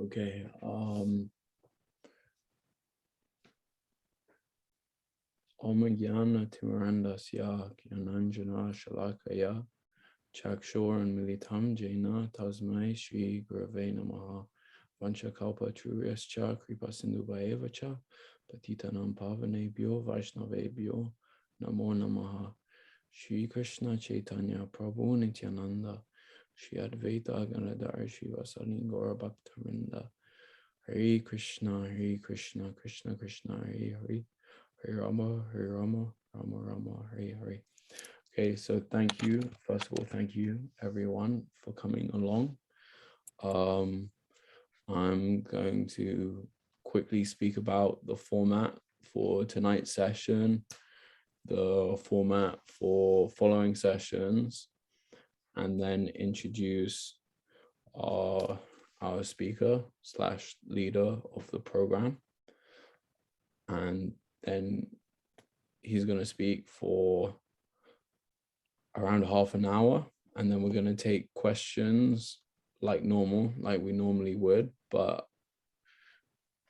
Okay. Om Jnana Timirandasya Jnananjana Shalakaya Chakshur Militam Jaina Tasmai Shri Gurave Namaha Vanchakalpa Truryascha Kripa Sindhuvaevacha Patitanam Pavanebhyo Vaishnavebhyo Namo Namaha Shri Krishna Chaitanya Prabhu Nityananda Shri Advaita Ganadhar Shri Vasani Gaura Bhaktarinda Hare Krishna Krishna Krishna Hare Hare Hare Rama, Rama Rama, Hare Hare. Okay, so thank you. First of all, thank you everyone for coming along. I'm going to quickly speak about the format for tonight's session, the format for following sessions, and then introduce our speaker / leader of the program. And then he's going to speak for around half an hour, and then we're going to take questions like normal, like we normally would, but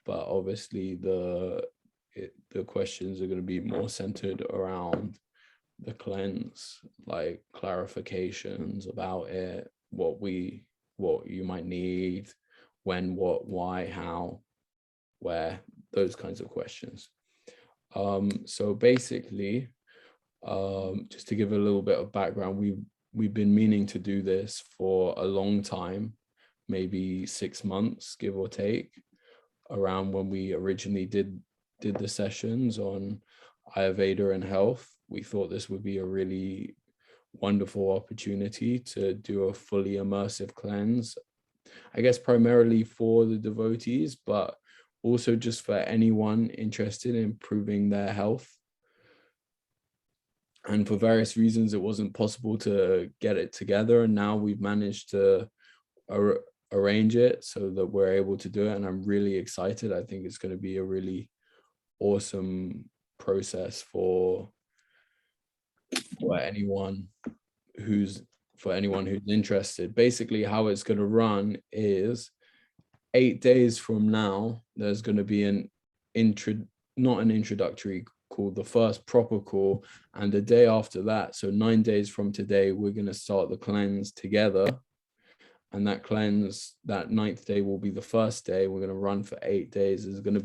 obviously the questions are going to be more centered around the cleanse, like clarifications about it, what you might need, when, what, why, how, where, those kinds of questions. So basically, just to give a little bit of background, we've been meaning to do this for a long time, maybe 6 months, give or take, around when we originally did the sessions on Ayurveda and health. We thought this would be a really wonderful opportunity to do a fully immersive cleanse, I guess primarily for the devotees, but also just for anyone interested in improving their health. And for various reasons, it wasn't possible to get it together. And now we've managed to arrange it so that we're able to do it. And I'm really excited. I think it's going to be a really awesome process for anyone who's interested. Basically, how it's going to run is 8 days from now, there's going to be not an introductory call, the first proper call, and the day after that, so 9 days from today, we're going to start the cleanse together. And that cleanse, that 9th day will be the first day. We're going to run for 8 days. There's going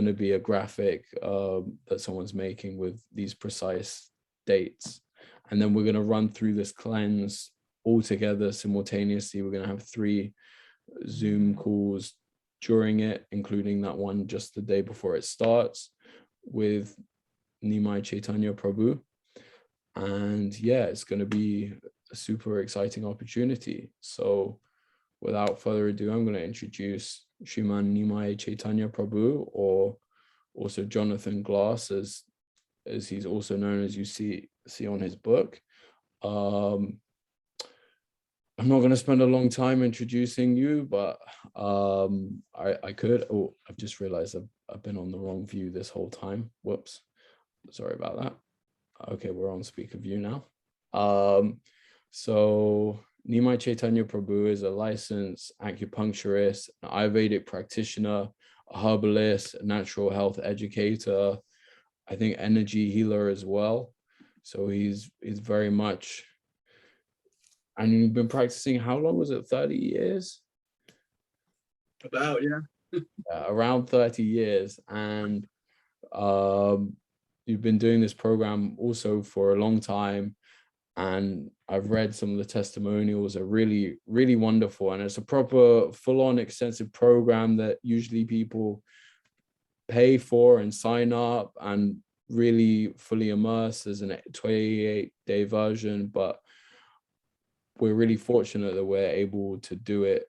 to be a graphic that someone's making with these precise dates. And then we're going to run through this cleanse all together simultaneously. We're going to have 3 Zoom calls during it, including that one just the day before it starts with Nimai Caitanya Prabhu. And yeah, it's going to be a super exciting opportunity. So without further ado, I'm going to introduce Shriman Nimai Caitanya Prabhu, or also Jonathan Glass, as he's also known, as you see on his book. I'm not going to spend a long time introducing you, but I could. Oh, I've just realized I've been on the wrong view this whole time. Whoops. Sorry about that. Okay, we're on speaker view now. So Nimai Caitanya Prabhu is a licensed acupuncturist, an Ayurvedic practitioner, a herbalist, a natural health educator, I think energy healer as well. So he's very much. And you've been practicing, how long was it? 30 years? About, yeah. Around 30 years. And you've been doing this program also for a long time. And I've read some of the testimonials are really, really wonderful. And it's a proper full-on extensive program that usually people pay for and sign up and really fully immerse. There's a 28-day version, but we're really fortunate that we're able to do it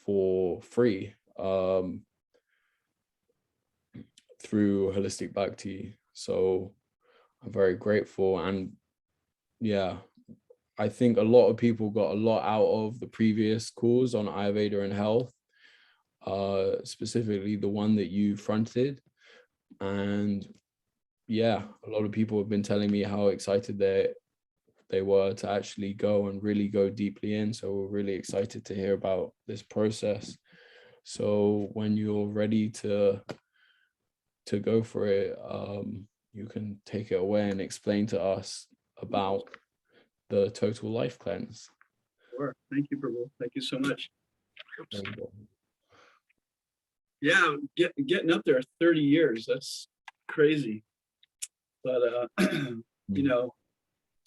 for free through Holistic Bhakti. So I'm very grateful. And yeah, I think a lot of people got a lot out of the previous calls on Ayurveda and health, specifically the one that you fronted. And yeah, a lot of people have been telling me how excited they were to actually go and really go deeply in. So we're really excited to hear about this process. So when you're ready to go for it, you can take it away and explain to us about the total life cleanse. Sure. Thank you, Prabhu. Thank you so much. There you go. Yeah, getting up there 30 years, that's crazy. But you know,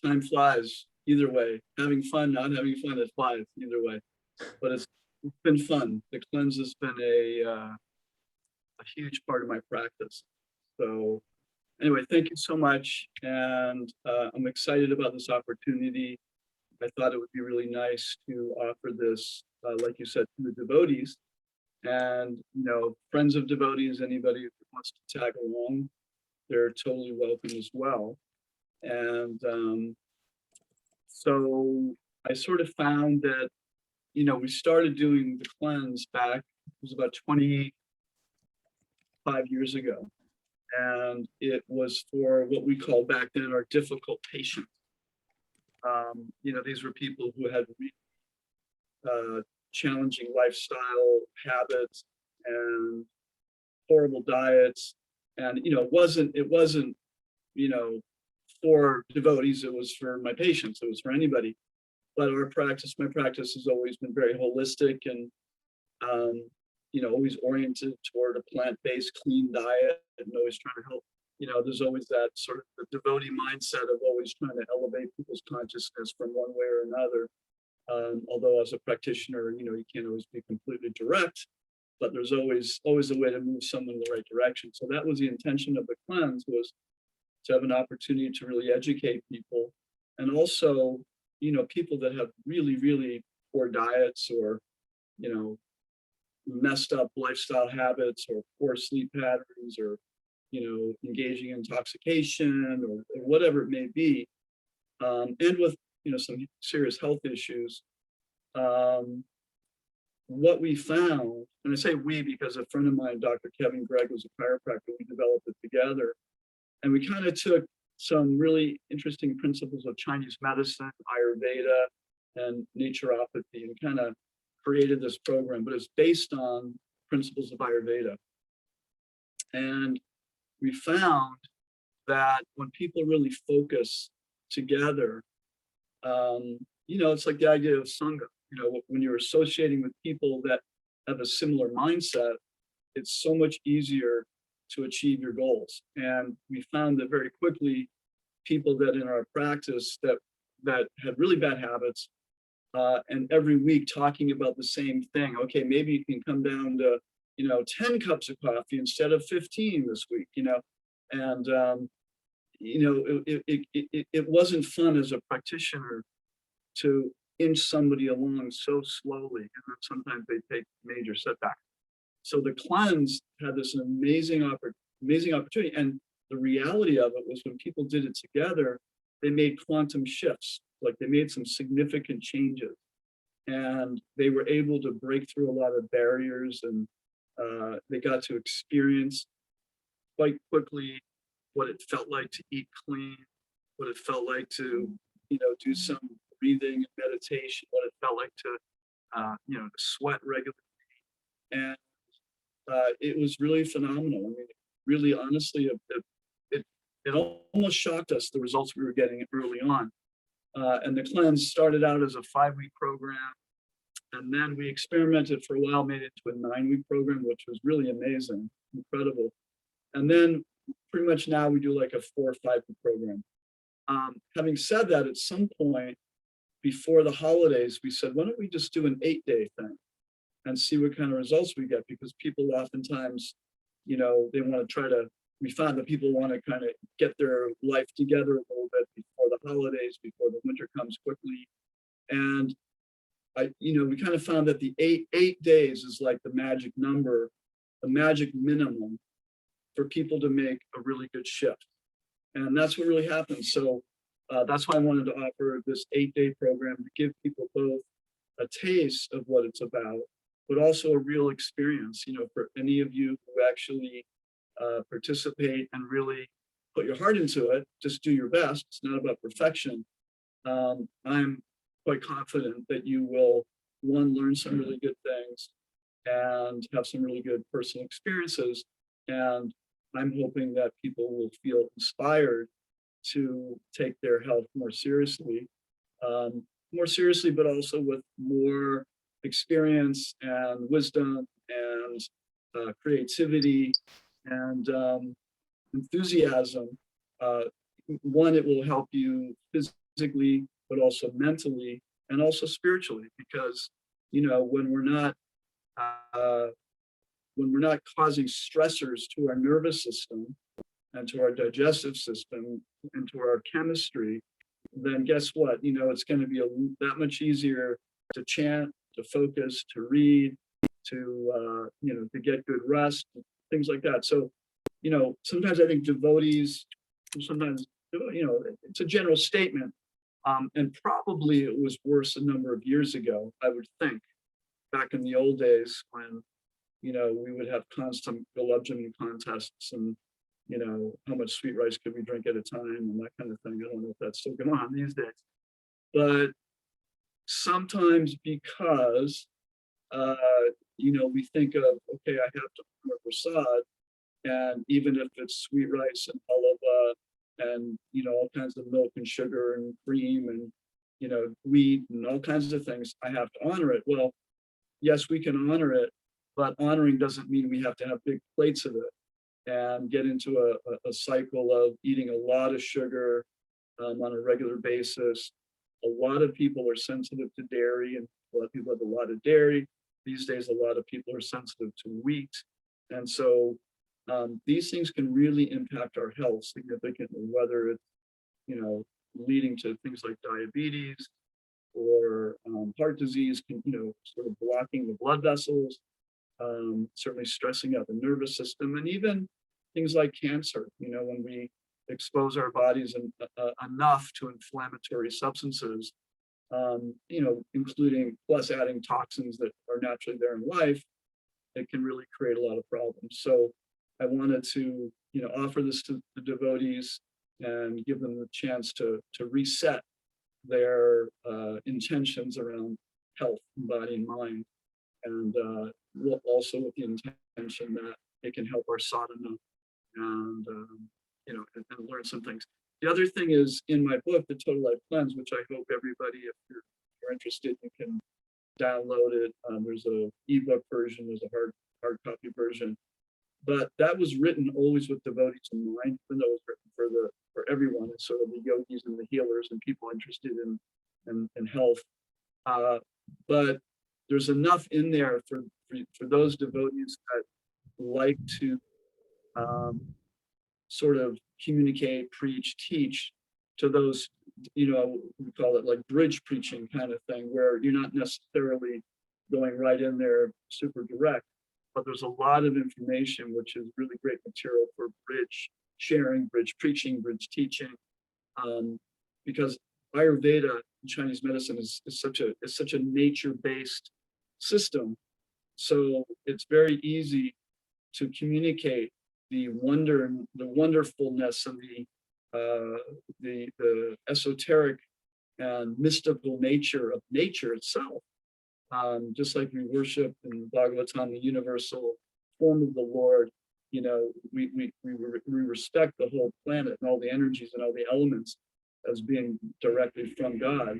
time flies either way. Having fun, not having fun, it flies either way. But it's been fun. The cleanse has been a huge part of my practice. So anyway, thank you so much. And I'm excited about this opportunity. I thought it would be really nice to offer this, like you said, to the devotees. And, you know, friends of devotees, anybody who wants to tag along, they're totally welcome as well. And so I sort of found that, you know, we started doing the cleanse back, it was about 25 years ago. And it was for what we called back then our difficult patients. You know, these were people who had challenging lifestyle habits and horrible diets. And, you know, it wasn't, you know, for devotees, it was for my patients, it was for anybody. But my practice has always been very holistic and, you know, always oriented toward a plant-based, clean diet and always trying to help. You know, there's always that sort of the devotee mindset of always trying to elevate people's consciousness from one way or another. Although as a practitioner, you know, you can't always be completely direct, but there's always a way to move someone in the right direction. So that was the intention of the cleanse, was to have an opportunity to really educate people. And also, you know, people that have really, really poor diets or, you know, messed up lifestyle habits or poor sleep patterns or, you know, engaging in intoxication or whatever it may be. And with, you know, some serious health issues. What we found, and I say we because a friend of mine, Dr. Kevin Gregg, was a chiropractor, we developed it together. And we kind of took some really interesting principles of Chinese medicine, Ayurveda, and naturopathy and kind of created this program, but it's based on principles of Ayurveda. And we found that when people really focus together, you know, it's like the idea of Sangha. You know, when you're associating with people that have a similar mindset, it's so much easier to achieve your goals. And we found that very quickly, people that in our practice that had really bad habits, and every week talking about the same thing. Okay, maybe you can come down to, you know, 10 cups of coffee instead of 15 this week, you know. And you know, it wasn't fun as a practitioner to inch somebody along so slowly, and then sometimes they take major setbacks. So the cleanse had this amazing opportunity, and the reality of it was when people did it together, they made quantum shifts, like they made some significant changes, and they were able to break through a lot of barriers, and they got to experience quite quickly what it felt like to eat clean, what it felt like to, you know, do some breathing and meditation, what it felt like to, you know, to sweat regularly. And it was really phenomenal. I mean, really, honestly, it almost shocked us, the results we were getting early on. And the cleanse started out as a 5-week program. And then we experimented for a while, made it to a 9-week program, which was really amazing, incredible. And then pretty much now we do like a 4 or 5-week program. Having said that, at some point before the holidays, we said, why don't we just do an 8-day thing and see what kind of results we get? Because people oftentimes, you know, they want to try to, we found that people want to kind of get their life together a little bit before the holidays, before the winter comes quickly. And you know, we kind of found that the eight days is like the magic number, the magic minimum for people to make a really good shift. And that's what really happened. So that's why I wanted to offer this 8-day program to give people both a taste of what it's about, but also a real experience, you know, for any of you who actually participate and really put your heart into it, just do your best. It's not about perfection, I'm quite confident that you will, one, learn some really good things and have some really good personal experiences. And I'm hoping that people will feel inspired to take their health um, more seriously, but also with more experience and wisdom and creativity and enthusiasm. Uh, One, it will help you physically, but also mentally and also spiritually, because uh, when we're not causing stressors to our nervous system and to our digestive system and to our chemistry, then guess what? It's going to be that much easier to chant, to focus, to read, to get good rest, things like that. So, sometimes I think devotees, sometimes, it's a general statement. And probably it was worse a number of years ago, I would think, back in the old days when, we would have constant gulab contests and, how much sweet rice could we drink at a time and that kind of thing. I don't know if that's still going on these days. But sometimes because, uh, we think of, okay, I have to honor prasad, and even if it's sweet rice and halava and, all kinds of milk and sugar and cream and, wheat and all kinds of things, I have to honor it. Well, yes, we can honor it, but honoring doesn't mean we have to have big plates of it and get into a cycle of eating a lot of sugar on a regular basis. A lot of people are sensitive to dairy, and a lot of people have a lot of dairy. These days, a lot of people are sensitive to wheat. And so these things can really impact our health significantly, whether it's, leading to things like diabetes or heart disease, sort of blocking the blood vessels, certainly stressing out the nervous system, and even things like cancer. When we expose our bodies enough to inflammatory substances, including plus adding toxins that are naturally there in life, it can really create a lot of problems. So I wanted to, offer this to the devotees and give them the chance to reset their intentions around health, body, and mind, and also with the intention that it can help our sadhana and and learn some things. The other thing is in my book, The Total Life Cleanse, which I hope everybody, if you're interested, you can download it. There's a ebook version, there's a hard copy version, but that was written always with devotees in mind, even though it was written for everyone, and sort of the yogis and the healers and people interested in health. But there's enough in there for those devotees that like to sort of communicate, preach, teach to those, we call it like bridge preaching kind of thing, where you're not necessarily going right in there super direct, but there's a lot of information, which is really great material for bridge sharing, bridge preaching, bridge teaching, because Ayurveda in Chinese medicine is such a nature-based system. So it's very easy to communicate the wonder and the wonderfulness and the esoteric and mystical nature of nature itself. Just like we worship in Bhagavatam, the universal form of the Lord, we respect the whole planet and all the energies and all the elements as being directly from God.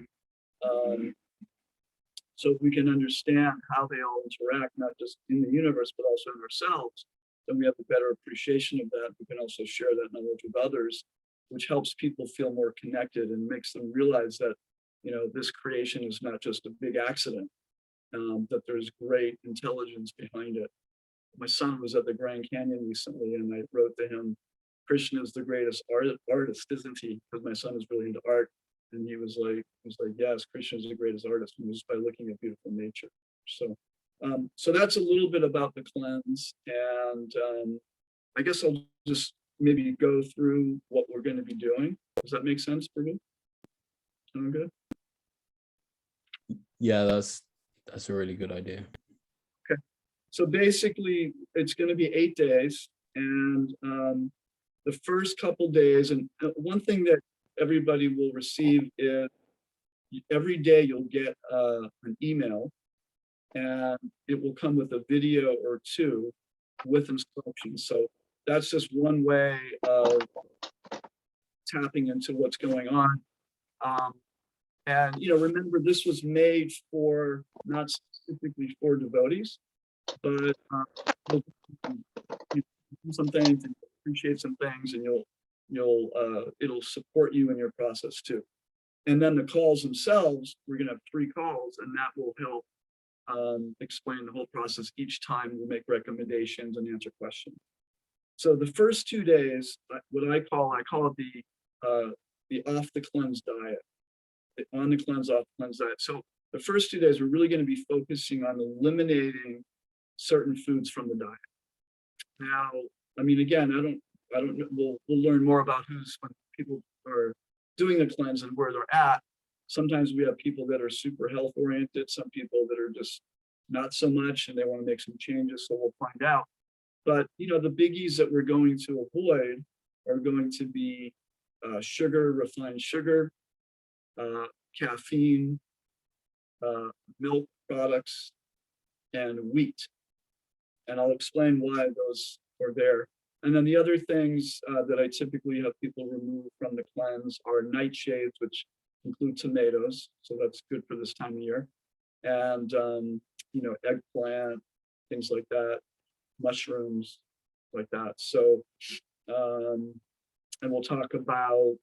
So if we can understand how they all interact, not just in the universe, but also in ourselves, then we have a better appreciation of that. We can also share that knowledge with others, which helps people feel more connected and makes them realize that, this creation is not just a big accident, that there's great intelligence behind it. My son was at the Grand Canyon recently, and I wrote to him, Krishna is the greatest artist, isn't he? Because my son is really into art. And he was like, yes, Krishna is the greatest artist, and just by looking at beautiful nature. So that's a little bit about the cleanse. And I guess I'll just maybe go through what we're going to be doing. Does that make sense for you? Sound good? Yeah, that's a really good idea. Okay. So basically, it's going to be 8 days. And the first couple days, and one thing that everybody will receive is every day you'll get an email, and it will come with a video or two with instructions. So that's just one way of tapping into what's going on. And remember, this was made for not specifically for devotees, but you'll do some things and appreciate some things, and it'll support you in your process too. And then the calls themselves, we're going to have 3 calls, and that will help explain the whole process. Each time we'll make recommendations and answer questions. So the first 2 days, what I call it the off the cleanse diet, the on the cleanse, off the cleanse diet. So the first 2 days, we're really going to be focusing on eliminating certain foods from the diet. Now, I mean, again, I don't know, we'll learn more about when people are doing the cleanse and where they're at. Sometimes we have people that are super health oriented, some people that are just not so much, and they want to make some changes. So we'll find out. But the biggies that we're going to avoid are going to be sugar, refined sugar, caffeine, milk products, and wheat. And I'll explain why those are there. And then the other things that I typically have people remove from the cleanse are nightshades, which include tomatoes. So that's good for this time of year. And, eggplant, things like that, mushrooms, like that. So, and we'll talk about,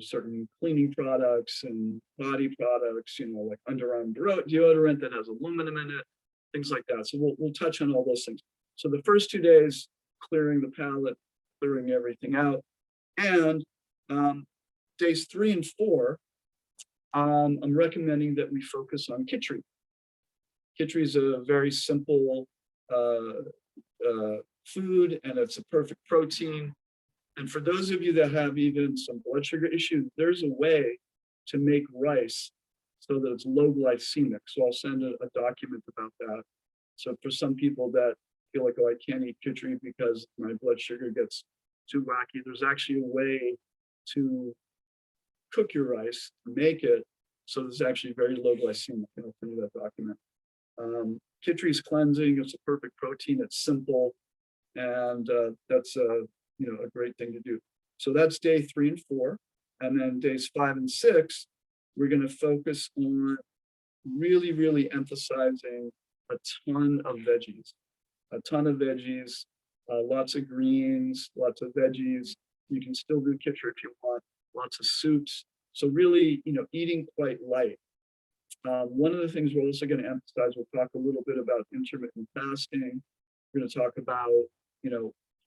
certain cleaning products and body products, like underarm deodorant that has aluminum in it, things like that. So we'll touch on all those things. So the first 2 days, clearing the palate, clearing everything out. And days 3 and 4, I'm recommending that we focus on khichdi. Khichdi is a very simple food, and it's a perfect protein. And for those of you that have even some blood sugar issues, there's a way to make rice so that it's low glycemic. So I'll send a document about that. So for some people that feel like, oh, I can't eat khichdi because my blood sugar gets too wacky, there's actually a way to cook your rice, make it so it's actually very low glycemic. And I'll send you that document. Khichdi is cleansing. It's a perfect protein. It's simple, and that's a great thing to do. So that's day 3 and 4, and then days 5 and 6, we're going to focus on really, really emphasizing a ton of veggies, lots of greens, lots of veggies. You can still do khichdi if you want, lots of soups. So really, eating quite light. One of the things we're also going to emphasize, we'll talk a little bit about intermittent fasting. We're going to talk about,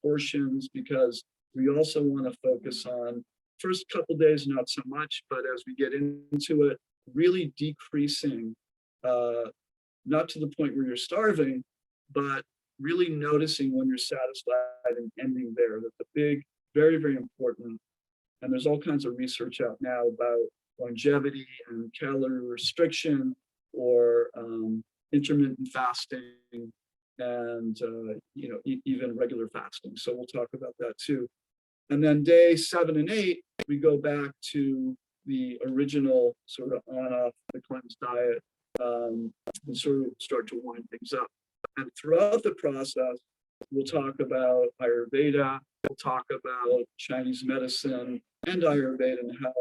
portions, because we also want to focus on first couple days, not so much, but as we get into it, really decreasing, not to the point where you're starving, but really noticing when you're satisfied and ending there. That's a big, very, very important. And there's all kinds of research out now about longevity and calorie restriction, or intermittent fasting, and even regular fasting. So we'll talk about that too. And then day 7 and 8, we go back to the original sort of on-off the cleanse diet, and sort of start to wind things up. And throughout the process, we'll talk about Ayurveda, we'll talk about Chinese medicine and Ayurveda, and how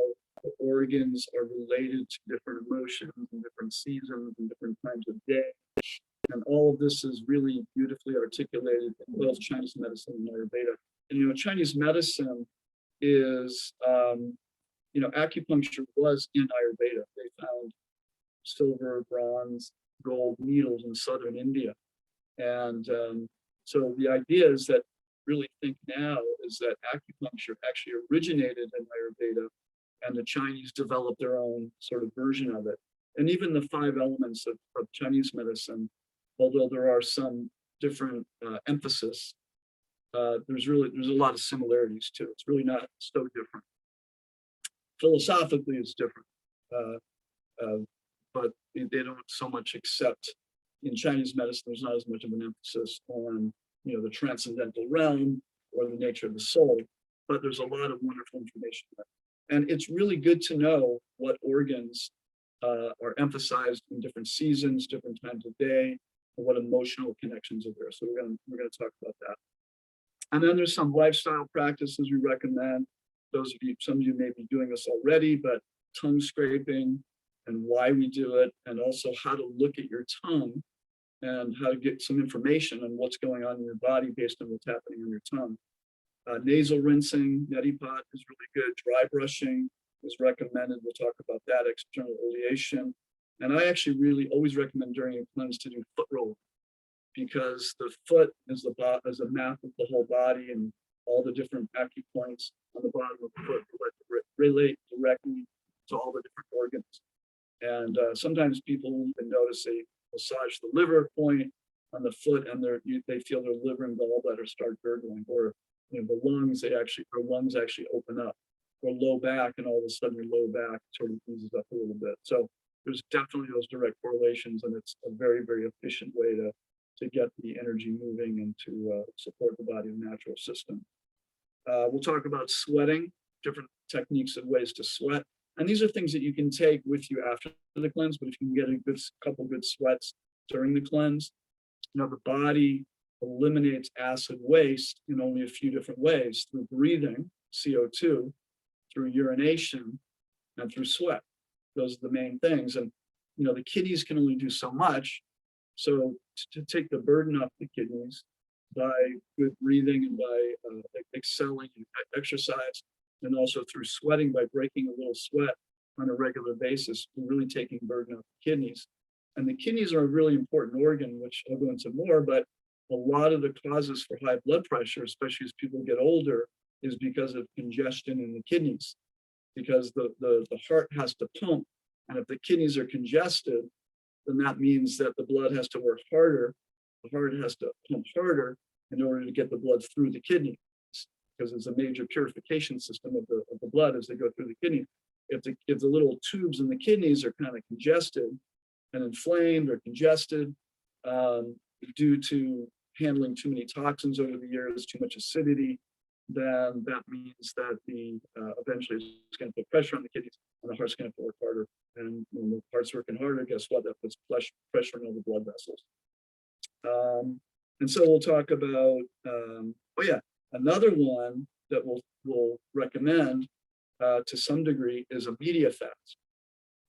the organs are related to different emotions and different seasons and different times of day. And all of this is really beautifully articulated in both Chinese medicine and Ayurveda. And, Chinese medicine is, acupuncture was in Ayurveda. They found silver, bronze, gold needles in southern India. And so the idea is that really think now is that acupuncture actually originated in Ayurveda, and the Chinese developed their own sort of version of it. And even the 5 elements of Chinese medicine, although there are some different emphasis, there's a lot of similarities too. It's really not so different. Philosophically, it's different, but they don't so much accept. In Chinese medicine, there's not as much of an emphasis on the transcendental realm or the nature of the soul, but there's a lot of wonderful information there. And it's really good to know what organs are emphasized in different seasons, different times of day, and what emotional connections are there. So we're gonna talk about that. And then there's some lifestyle practices we recommend. Those of you, some of you may be doing this already, but tongue scraping and why we do it, and also how to look at your tongue and how to get some information on what's going on in your body based on what's happening on your tongue. Nasal rinsing, neti pot is really good. Dry brushing is recommended. We'll talk about that, external oleation. And I actually really always recommend during a cleanse to do foot roll, because the foot is a map of the whole body, and all the different acupoints on the bottom of the foot relate directly to all the different organs. And sometimes people even notice they massage the liver point on the foot, and they feel their liver and gallbladder start gurgling, or the lungs, lungs actually open up, or low back, and all of a sudden your low back sort of eases up a little bit. So there's definitely those direct correlations, and it's a very, very efficient way to get the energy moving and to support the body's natural system. We'll talk about sweating, different techniques and ways to sweat. And these are things that you can take with you after the cleanse, but if you can get a couple good sweats during the cleanse, the body eliminates acid waste in only a few different ways: through breathing, CO2, through urination, and through sweat. Those are the main things. And, the kidneys can only do so much. So to take the burden off the kidneys by good breathing and by excelling in exercise, and also through sweating, by breaking a little sweat on a regular basis, we're really taking burden off the kidneys. And the kidneys are a really important organ, which I'll go into more, but a lot of the causes for high blood pressure, especially as people get older, is because of congestion in the kidneys, because the heart has to pump. And if the kidneys are congested, then that means that the blood has to work harder. The heart has to pump harder in order to get the blood through the kidney, because it's a major purification system of the blood as they go through the kidney. If the little tubes in the kidneys are kind of congested and inflamed or congested due to handling too many toxins over the years, too much acidity, then that means that eventually it's going to put pressure on the kidneys, and the heart's going to have to work harder. And when the heart's working harder, guess what? That puts pressure on all the blood vessels. And so we'll talk about, another one that we'll recommend to some degree is a media fast.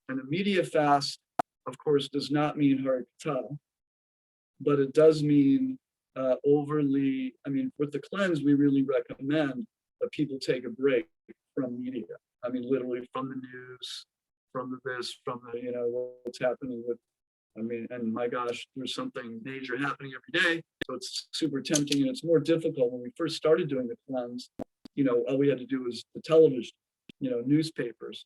And a media fast, of course, does not mean hard to tell, but it does mean with the cleanse, we really recommend that people take a break from media. Literally from the news, from what's happening with, and my gosh, there's something major happening every day. So it's super tempting, and it's more difficult. When we first started doing the cleanse, all we had to do was the television, newspapers.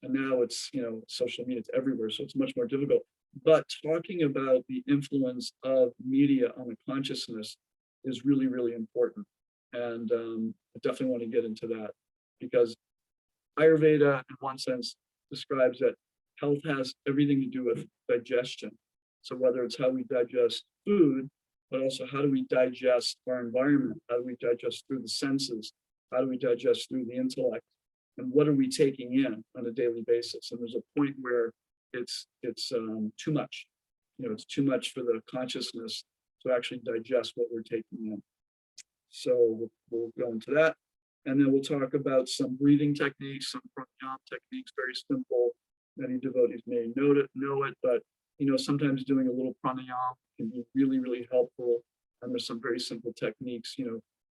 And now it's, social media, it's everywhere. So it's much more difficult. But talking about the influence of media on the consciousness is really, really important. And I definitely want to get into that, because Ayurveda, in one sense, describes that health has everything to do with digestion. So whether it's how we digest food, but also how do we digest our environment? How do we digest through the senses? How do we digest through the intellect? And what are we taking in on a daily basis? And there's a point where it's too much. It's too much for the consciousness to actually digest what we're taking in. So we'll go into that. And then we'll talk about some breathing techniques, some pranayama techniques, very simple. Many devotees may know it, but sometimes doing a little pranayama can be really, really helpful. And there's some very simple techniques.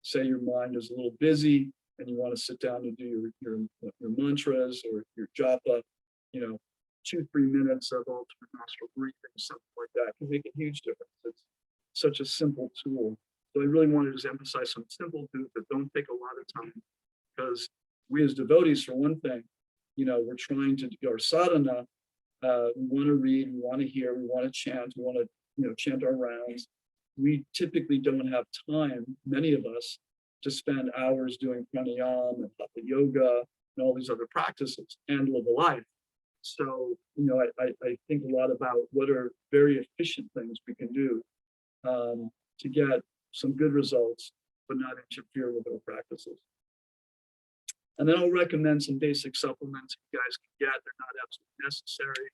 Say your mind is a little busy and you want to sit down and do your mantras or your japa, 2-3 minutes of alternate nostril breathing, something like that can make a huge difference. It's such a simple tool. So I really want to just emphasize some simple tools that don't take a lot of time, because we as devotees, for one thing, we're trying to do our sadhana. We want to read, we want to hear, we want to chant, we want to, chant our rounds. We typically don't have time, many of us, to spend hours doing pranayama and hatha yoga and all these other practices and live a life. So, I think a lot about what are very efficient things we can do to get some good results, but not interfere with our practices. And then I'll recommend some basic supplements you guys can get. They're not absolutely necessary,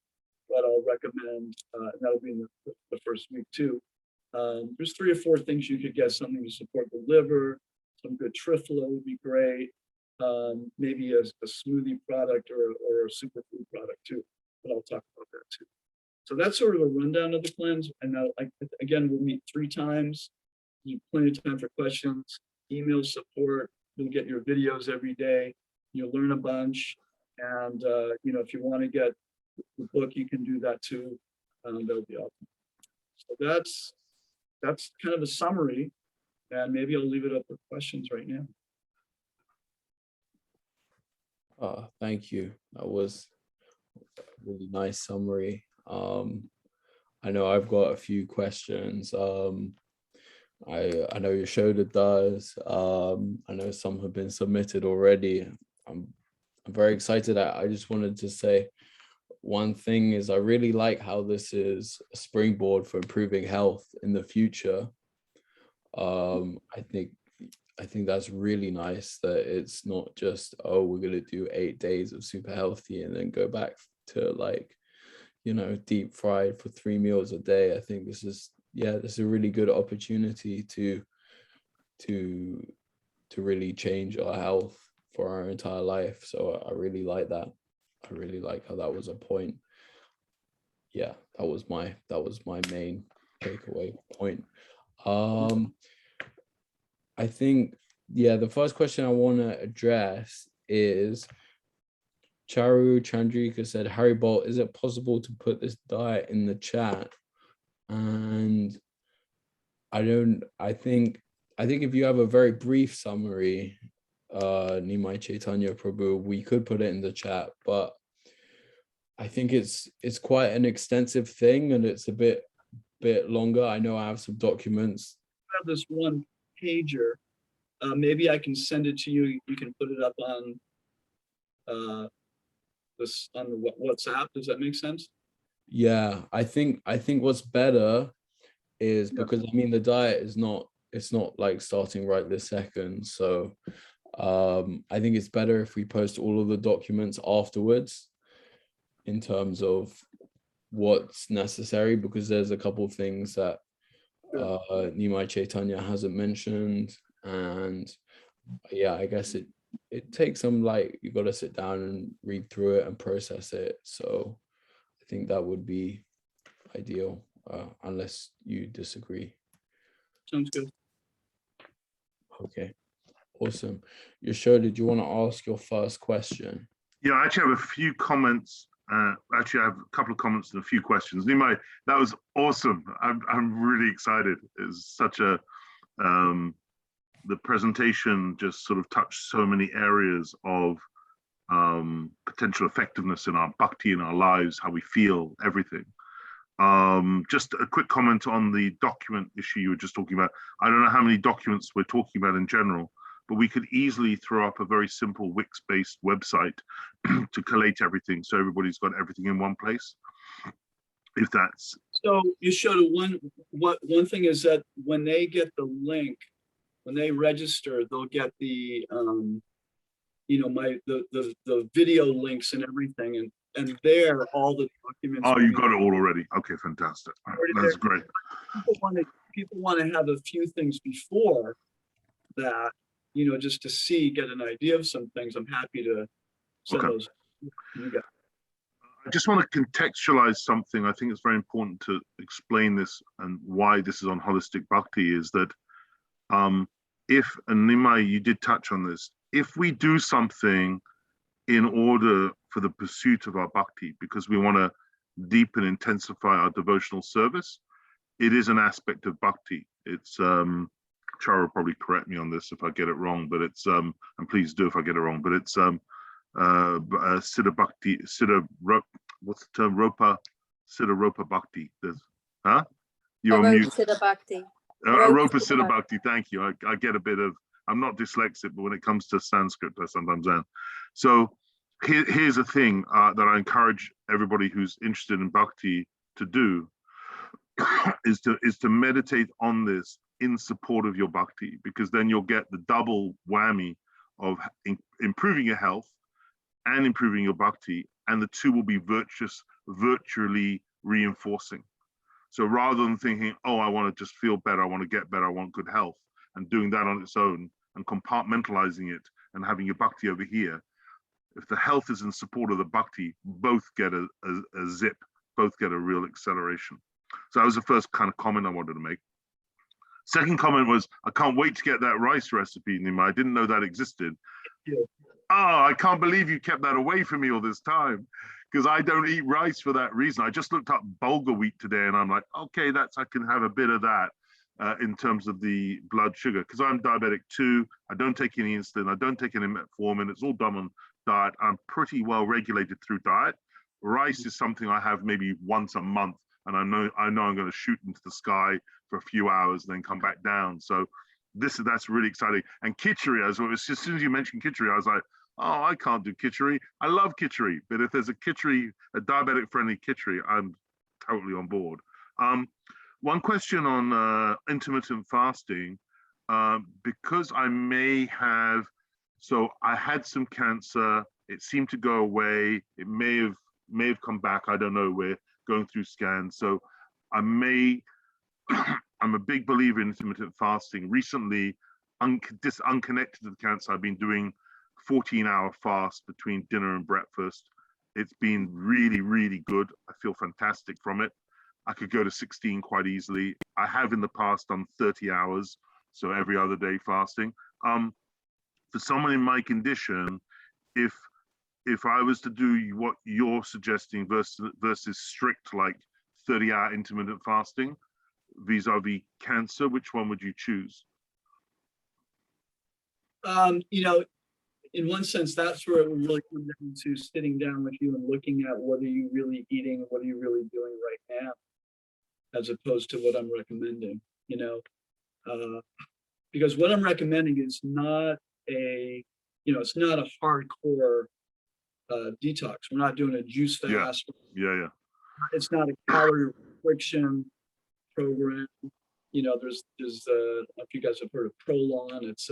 what I'll recommend, and that'll be in the first week too. There's 3 or 4 things you could get, something to support the liver, some good trifla would be great, maybe a smoothie product or a superfood product too, but I'll talk about that too. So that's sort of a rundown of the cleanse. And again, we'll meet 3 times. You have plenty of time for questions, email support. You'll get your videos every day. You'll learn a bunch. And if you want to get the book, you can do that too. That'll be awesome. So that's kind of a summary. And maybe I'll leave it up for questions right now. Thank you. That was a really nice summary. I know I've got a few questions. I know your shoulder does. I know some have been submitted already. I'm very excited. I just wanted to say one thing is I really like how this is a springboard for improving health in the future. I think that's really nice that it's not just, oh, we're going to do 8 days of super healthy and then go back to deep fried for 3 meals a day. I think this is a really good opportunity to really change our health for our entire life. So I really like that. I really like how that was a point. Yeah, that was my main takeaway point. I think, the first question I want to address is Charu Chandrika said, Harry Bolt, is it possible to put this diet in the chat? And I think if you have a very brief summary, Nimai, Caitanya, Prabhu, we could put it in the chat, but I think it's quite an extensive thing and it's a bit longer. I know I have some documents. I have this one pager. Maybe I can send it to you. You can put it up on the WhatsApp. Does that make sense? Yeah, I think what's better is because the diet is it's not like starting right this second. So I think it's better if we post all of the documents afterwards in terms of what's necessary, because there's a couple of things that Nimai Caitanya hasn't mentioned. And I guess it takes some, you got to sit down and read through it and process it. So I think that would be ideal, unless you disagree. Sounds good. Okay, awesome. Yashoda, did you want to ask your first question? Yeah, I actually have a few comments. Actually, I have a couple of comments and a few questions. Nimai, that was awesome. I'm really excited. It's such a the presentation just sort of touched so many areas of potential effectiveness in our bhakti, in our lives, how we feel, everything. Just a quick comment on the document issue you were just talking about. I don't know how many documents we're talking about in general, but we could easily throw up a very simple Wix-based website to collate everything, so everybody's got everything in one place. If that's so, you showed one thing is that when they get the link, when they register, they'll get the the video links and everything, and there all the documents. Oh, you got it all already. Okay, fantastic. That's great. People want to have a few things before that, just to get an idea of some things. I'm happy to send those. You got. I just want to contextualize something. I think it's very important to explain this and why this is on holistic bhakti is that and Nimai, you did touch on this, if we do something in order for the pursuit of our bhakti, because we want to deepen, intensify our devotional service, it is an aspect of bhakti. It's Chara will probably correct me on this if I get it wrong, but it's and please do if I get it wrong, but it's Siddha Bhakti, what's the term? Siddha Ropa Bhakti. You're on mute. Siddha Bhakti. Aropa Siddha Bhakti, thank you. I get a bit of, I'm not dyslexic, but when it comes to Sanskrit, I sometimes am. So here's a thing that I encourage everybody who's interested in bhakti to do, is to meditate on this in support of your bhakti, because then you'll get the double whammy of improving your health and improving your bhakti, and the two will be virtually reinforcing. So rather than thinking, oh, I want to just feel better, I want to get better, I want good health, and doing that on its own and compartmentalizing it and having your bhakti over here, if the health is in support of the bhakti, both get a zip, both get a real acceleration. So that was the first kind of comment I wanted to make. Second comment was, I can't wait to get that rice recipe, Nimai. I didn't know that existed. Yeah. Oh, I can't believe you kept that away from me all this time, because I don't eat rice for that reason. I just looked up bulgur wheat today and I'm like, okay, I can have a bit of that in terms of the blood sugar, because I'm diabetic too. I don't take any insulin. I don't take any metformin. It's all done on diet. I'm pretty well regulated through diet. Rice is something I have maybe once a month, and I know I'm going to shoot into the sky for a few hours and then come back down. So that's really exciting. And khichdi, as soon as you mentioned khichdi, I was like, oh, I can't do khichdi. I love khichdi, but if there's a diabetic-friendly khichdi, I'm totally on board. One question on intermittent fasting, because I may have, so I had some cancer. It seemed to go away. It may have come back. I don't know. We're going through scans, so I may. I'm a big believer in intermittent fasting. Recently, unconnected to the cancer, I've been doing 14-hour fast between dinner and breakfast. It's been really, really good. I feel fantastic from it. I could go to 16 quite easily. I have in the past done 30 hours, so every other day fasting. For someone in my condition, if I was to do what you're suggesting versus strict like 30-hour intermittent fasting, vis-a-vis cancer, which one would you choose? In one sense, that's where it would really come down to sitting down with you and looking at what are you really eating, what are you really doing right now, as opposed to what I'm recommending, because what I'm recommending is not it's not a hardcore detox. We're not doing a juice fast. Yeah. It's not a calorie restriction program. There's I don't know if you guys have heard of Prolon. It's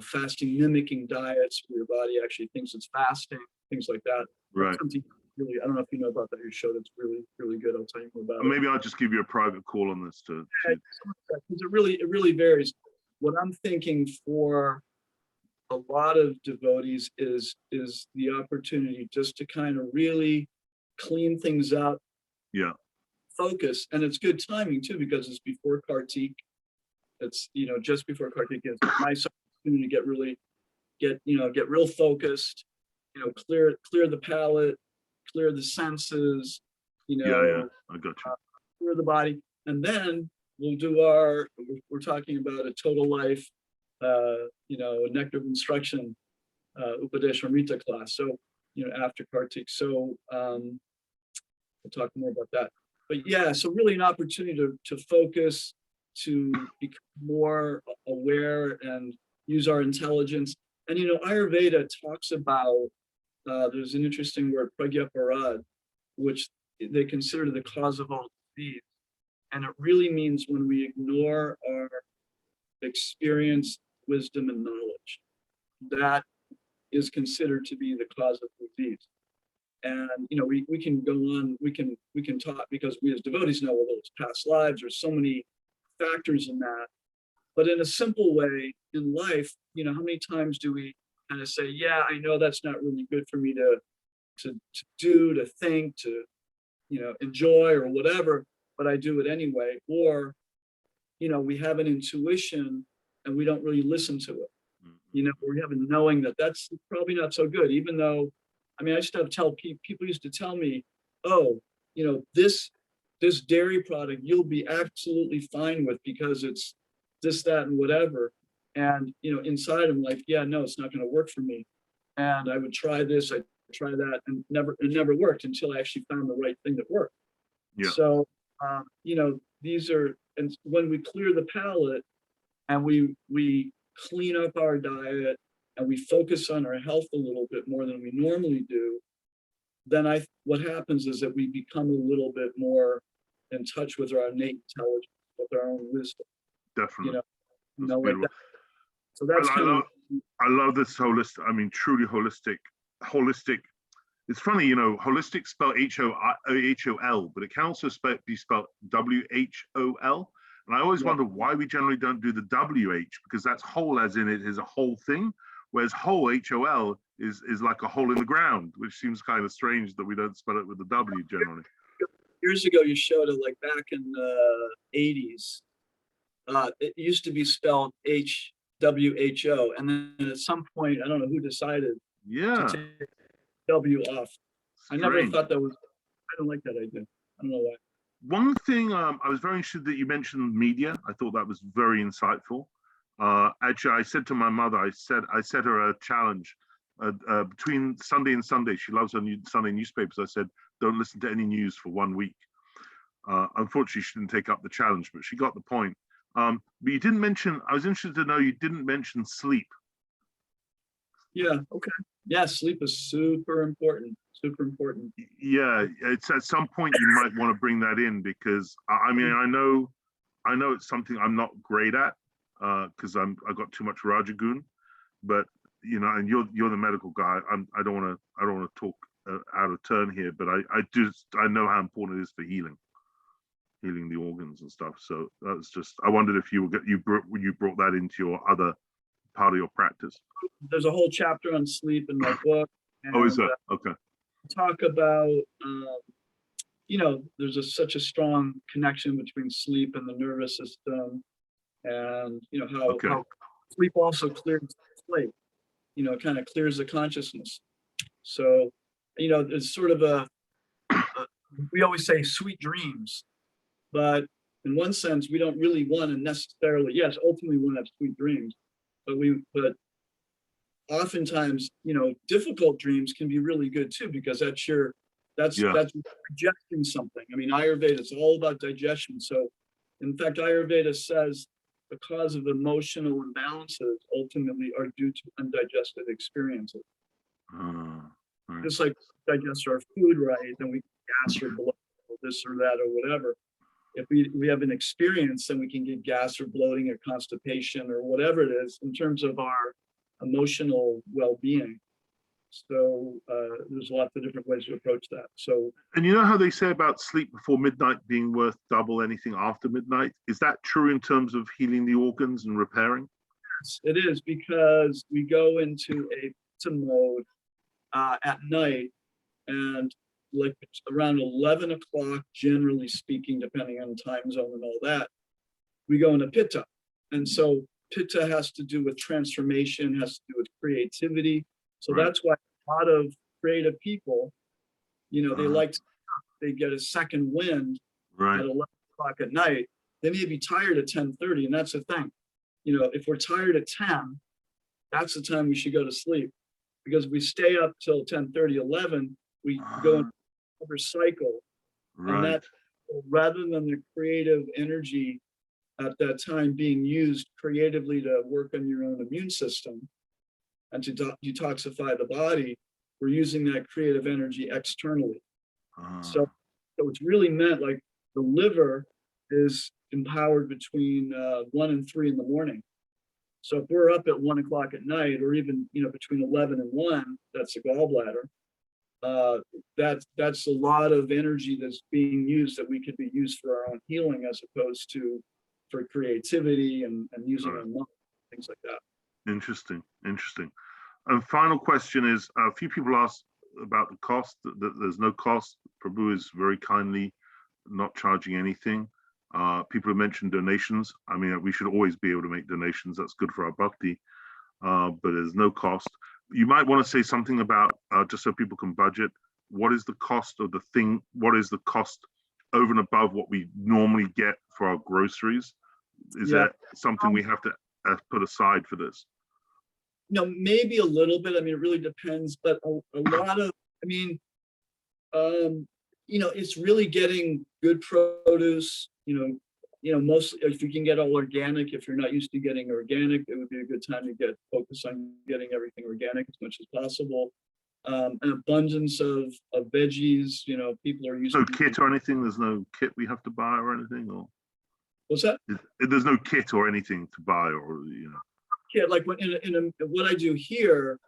fasting mimicking diets where your body actually thinks it's fasting, things like that. Right. Something really, I don't know if you know about that. Your show that's really, really good. I'll tell you more about it. Maybe I'll just give you a private call on this too. Because it really varies. What I'm thinking for a lot of devotees is the opportunity just to kind of really clean things up. Yeah. Focus, and it's good timing too, because it's before Kartik. It's just before Kartik. It's a nice opportunity to get real focused. Clear the palate, clear the senses. Yeah, I got you. Clear the body, and then we'll do we're talking about a total life, nectar of instruction, Upadeshamrita class. So after Kartik. So we'll talk more about that. But yeah, so really an opportunity to focus, to become more aware and use our intelligence. And Ayurveda talks about, there's an interesting word, pragyaparad, which they consider the cause of all disease. And it really means when we ignore our experience, wisdom, and knowledge, that is considered to be the cause of disease. And we can go on, we can talk, because we as devotees know, well, those past lives, there's so many factors in that. But in a simple way in life, how many times do we kind of say, yeah, I know that's not really good for me to do, to think, to enjoy or whatever, but I do it anyway. Or we have an intuition and we don't really listen to it. We have a knowing that that's probably not so good, even though, I used to tell people used to tell me, oh, this dairy product you'll be absolutely fine with because it's this, that, and whatever. And inside I'm like, yeah, no, it's not going to work for me. And I would try this, I'd try that, and it never worked until I actually found the right thing that worked. Yeah. So these are, and when we clear the palate and we clean up our diet, and we focus on our health a little bit more than we normally do, then what happens is that we become a little bit more in touch with our innate intelligence, with our own wisdom. Definitely. Like that. So that's I love this holistic, truly holistic It's funny, you know, holistic spelled H-O-L, but it can also be spelled W-H-O-L. And I always wonder why we generally don't do the W-H, because that's whole as in it is a whole thing, whereas whole, H-O-L, is like a hole in the ground, which seems kind of strange that we don't spell it with the W generally. Years ago, you showed it like back in the 80s. It used to be spelled H-W-H-O. And then at some point, I don't know who decided to take W off. I never thought that was, I don't like that idea. I don't know why. One thing, I was very interested that you mentioned media. I thought that was very insightful. Actually, I said to my mother, I set her a challenge between Sunday and Sunday. She loves her Sunday newspapers. I said, don't listen to any news for 1 week. Unfortunately, she didn't take up the challenge, but she got the point. But you didn't mention, I was interested to know you didn't mention sleep. Yeah, okay. Yeah, sleep is super important. Super important. Yeah, it's at some point you might want to bring that in, because I mean, I know it's something I'm not great at, because I got too much Rajagun, but you know, and you're the medical guy. I don't want to talk out of turn here, but I know how important it is for healing the organs and stuff. So that's just, I wondered if you brought that into your other part of your practice. There's a whole chapter on sleep in my book. Oh, is that okay? Talk about you know, there's such a strong connection between sleep and the nervous system, and you know how sleep also clears the slate. You know, it kind of clears the consciousness. So, you know, it's sort of we always say sweet dreams, but in one sense, we don't really want to necessarily, yes, ultimately we want to have sweet dreams, but oftentimes, you know, difficult dreams can be really good too, because that's digesting something. I mean, Ayurveda is all about digestion. So in fact, Ayurveda says the cause of emotional imbalances ultimately are due to undigested experiences. Right. Just like digest our food right, then we gas or bloat or this or that or whatever. If we have an experience, then we can get gas or bloating or constipation or whatever it is in terms of our emotional well-being. So there's lots of different ways to approach that. So, and you know how they say about sleep before midnight being worth double anything after midnight? Is that true in terms of healing the organs and repairing? yes, it is, because we go into a pitta mode at night, and like around 11 o'clock, generally speaking, depending on time zone and all that, we go into pitta. And so pitta has to do with transformation, has to do with creativity. So that's why a lot of creative people, you know, they get a second wind at 11 o'clock at night. They may be tired at 10:30, and that's the thing. You know, if we're tired at 10, that's the time we should go to sleep, because we stay up till 10:30, 11, we go into another cycle. And that, rather than the creative energy at that time being used creatively to work on your own immune system and to detoxify the body, we're using that creative energy externally. So it's really meant, like the liver is empowered between 1 and 3 in the morning. So if we're up at 1 o'clock at night, or even, you know, between 11 and 1, that's the gallbladder. That's a lot of energy that's being used that we could be used for our own healing, as opposed to for creativity and using our mind, things like that. Interesting. And final question is, a few people asked about the cost, that there's no cost. Prabhu is very kindly not charging anything. People have mentioned donations. I mean, we should always be able to make donations. That's good for our bhakti, but there's no cost. You might want to say something about, just so people can budget, what is the cost of the thing? What is the cost over and above what we normally get for our groceries? Is that something we have to put aside for this? You know, maybe a little bit. I mean, it really depends, but a lot of, I mean, you know, it's really getting good produce, you know, mostly if you can get all organic. If you're not used to getting organic, it would be a good time to focus on getting everything organic as much as possible. An abundance of veggies, you know, people are using. No kit or anything? There's no kit we have to buy or anything? Or what's that? There's no kit or anything to buy, or, you know. Yeah, like what I do here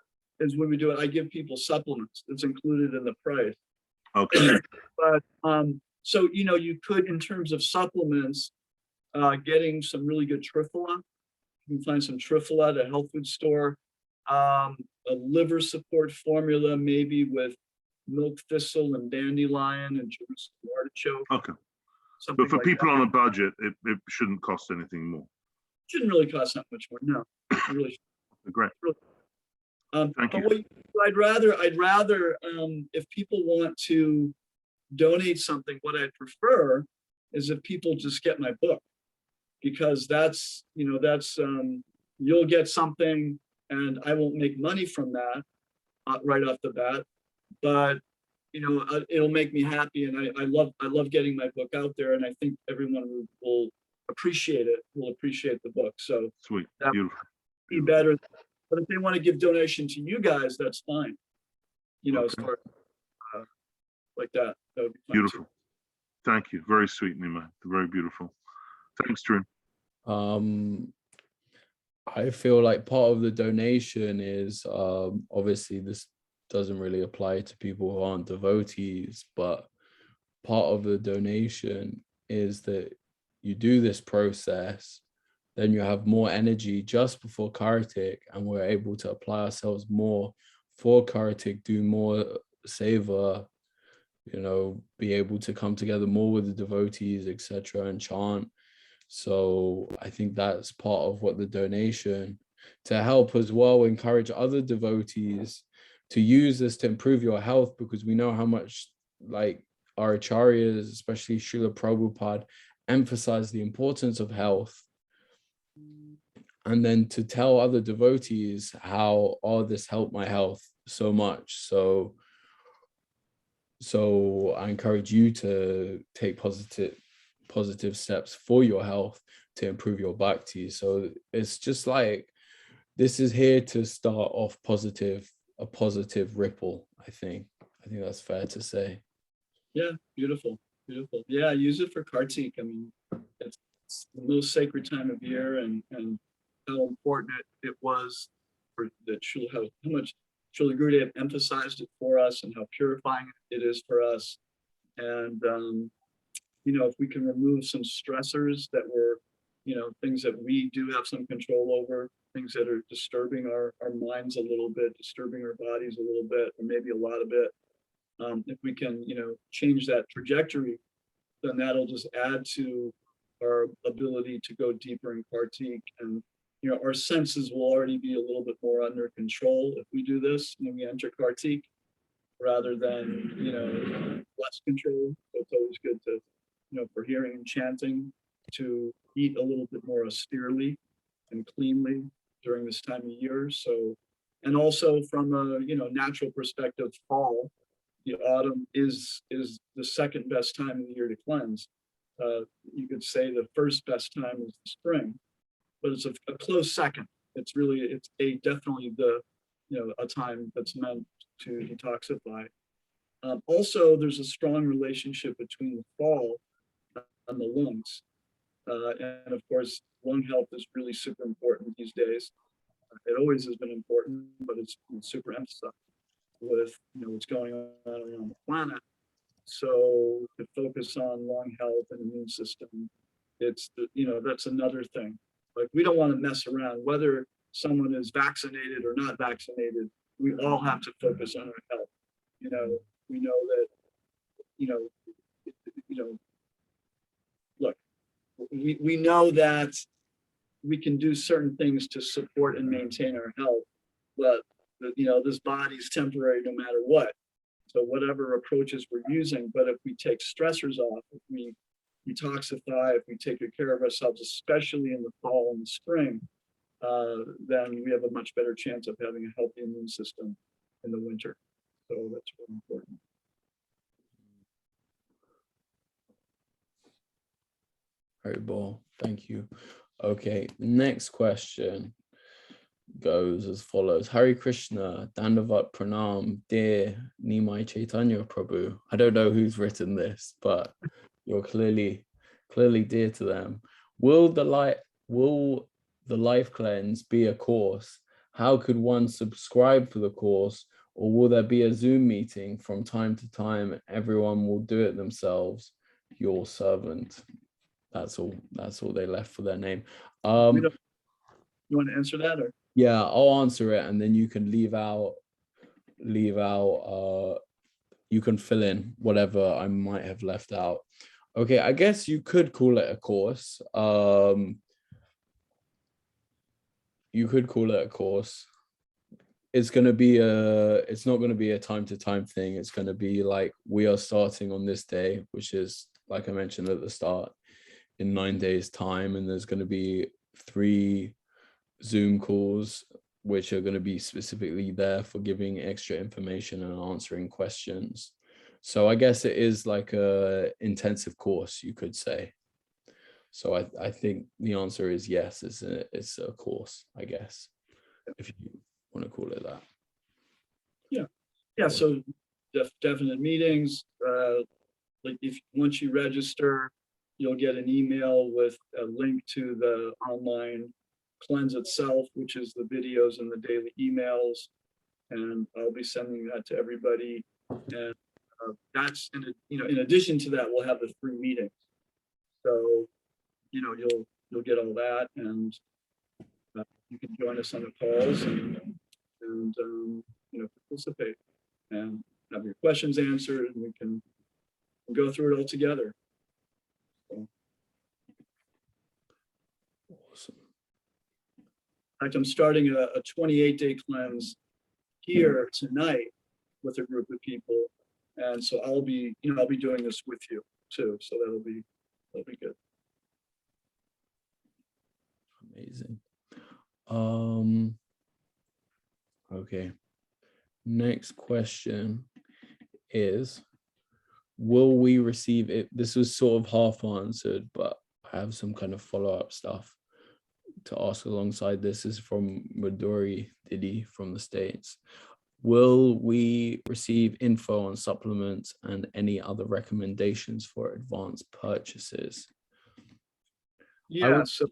is when we do it, I give people supplements. It's included in the price. Okay. But so you could, in terms of supplements, getting some really good triphala. You can find some triphala at a health food store. A liver support formula, maybe with milk thistle and dandelion and Jerusalem artichoke. Okay. Something But for like people that. on a budget, it shouldn't cost anything more. Shouldn't really cost that much more. No, it really Great. Thank but you. I'd rather if people want to donate something, what I'd prefer is if people just get my book, because that's you'll get something and I won't make money from that right off the bat, but it'll make me happy, and I love getting my book out there, and I think everyone will appreciate it, will appreciate the book. So Sweet. that Beautiful. would be better. But if they want to give donation to you guys, that's fine. Okay. Start like that. That would be fine Beautiful. too. Thank you. Very sweet, Nimai. Very beautiful. Thanks, Drew. I feel like part of the donation is obviously this doesn't really apply to people who aren't devotees, but part of the donation is that you do this process, then you have more energy just before Kartik, and we're able to apply ourselves more for Kartik, do more seva, be able to come together more with the devotees, etc., and chant. So I think that's part of what the donation, to help as well encourage other devotees to use this to improve your health, because we know how much like our acharyas, especially Srila Prabhupada, emphasize the importance of health. And then to tell other devotees how, this helped my health so much. So I encourage you to take positive steps for your health to improve your bhakti. So it's just like, this is here to start off a positive ripple. I think that's fair to say. Yeah, beautiful. Yeah, use it for Kartik. I mean, it's the most sacred time of year, and how important it was for how much Srila Gurudev emphasized it for us, and how purifying it is for us. And if we can remove some stressors that were, things that we do have some control over, things that are disturbing our minds a little bit, disturbing our bodies a little bit, or maybe a lot of it. If we can, change that trajectory, then that'll just add to our ability to go deeper in Kartik, and our senses will already be a little bit more under control if we do this when we enter Kartik, rather than less control. So it's always good to, for hearing and chanting, to eat a little bit more austerely and cleanly during this time of year. So, and also from a natural perspective, fall, the autumn is the second best time of the year to cleanse. You could say the first best time is the spring, but it's a close second. It's definitely a time that's meant to detoxify. Also, there's a strong relationship between the fall and the lungs. And of course, lung health is really super important these days. It always has been important, but it's super emphasized with what's going on around the planet. So to focus on lung health and immune system, it's that's another thing. Like, we don't want to mess around whether someone is vaccinated or not vaccinated. We all have to focus on our health. We know that look, we know that we can do certain things to support and maintain our health, but this body's temporary no matter what. So whatever approaches we're using, but if we take stressors off, if we detoxify, if we take good care of ourselves, especially in the fall and the spring, then we have a much better chance of having a healthy immune system in the winter. So that's really important. Very well, thank you. Okay, next question goes as follows. Hare Krishna, Dandavat Pranam, dear Nimai Caitanya Prabhu. I don't know who's written this, but you're clearly dear to them. Will the life cleanse be a course how could one subscribe for the course, or will there be a Zoom meeting from time to time? Everyone will do it themselves. Your servant. That's all they left for their name. You want to answer that, or? Yeah, I'll answer it, and then you can leave out you can fill in whatever I might have left out. Okay, I guess you could call it a course. You could call it a course. It's not going to be a time to time thing. It's going to be like, we are starting on this day, which is, like I mentioned at the start, in 9 days time, and there's going to be 3 Zoom calls which are going to be specifically there for giving extra information and answering questions. So I guess it is like a intensive course, you could say. So I think the answer is yes, it's a course, I guess, if you want to call it that. Yeah, so definite meetings. Like once you register, you'll get an email with a link to the online cleanse itself, which is the videos and the daily emails. And I'll be sending that to everybody. And that's, in addition to that, we'll have the 3 meetings. So, you'll get all that, and you can join us on the calls and participate and have your questions answered, and we can go through it all together. So. Awesome. In fact, I'm starting a 28-day cleanse here tonight with a group of people, and so I'll be doing this with you too. So that'll be good. Amazing. Okay. Next question is, will we receive it? This was sort of half answered, but I have some kind of follow-up stuff to ask alongside. This is from Midori Didi from the States. Will we receive info on supplements and any other recommendations for advanced purchases? Yeah, so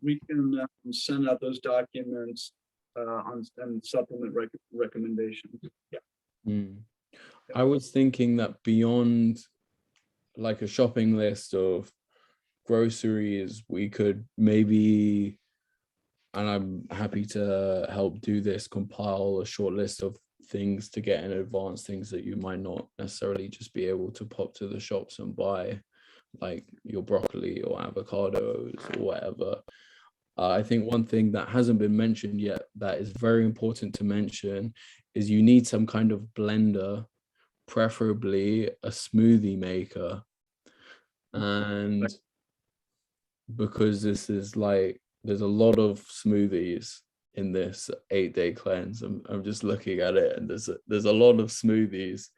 we can send out those documents on supplement recommendations. Yeah. I was thinking that beyond like a shopping list of groceries, we could maybe, and I'm happy to help do this, compile a short list of things to get in advance, things that you might not necessarily just be able to pop to the shops and buy, like your broccoli or avocados or whatever. I think one thing that hasn't been mentioned yet that is very important to mention is you need some kind of blender, preferably a smoothie maker. And because this is like, there's a lot of smoothies in this 8-day cleanse. I'm just looking at it, and there's a lot of smoothies.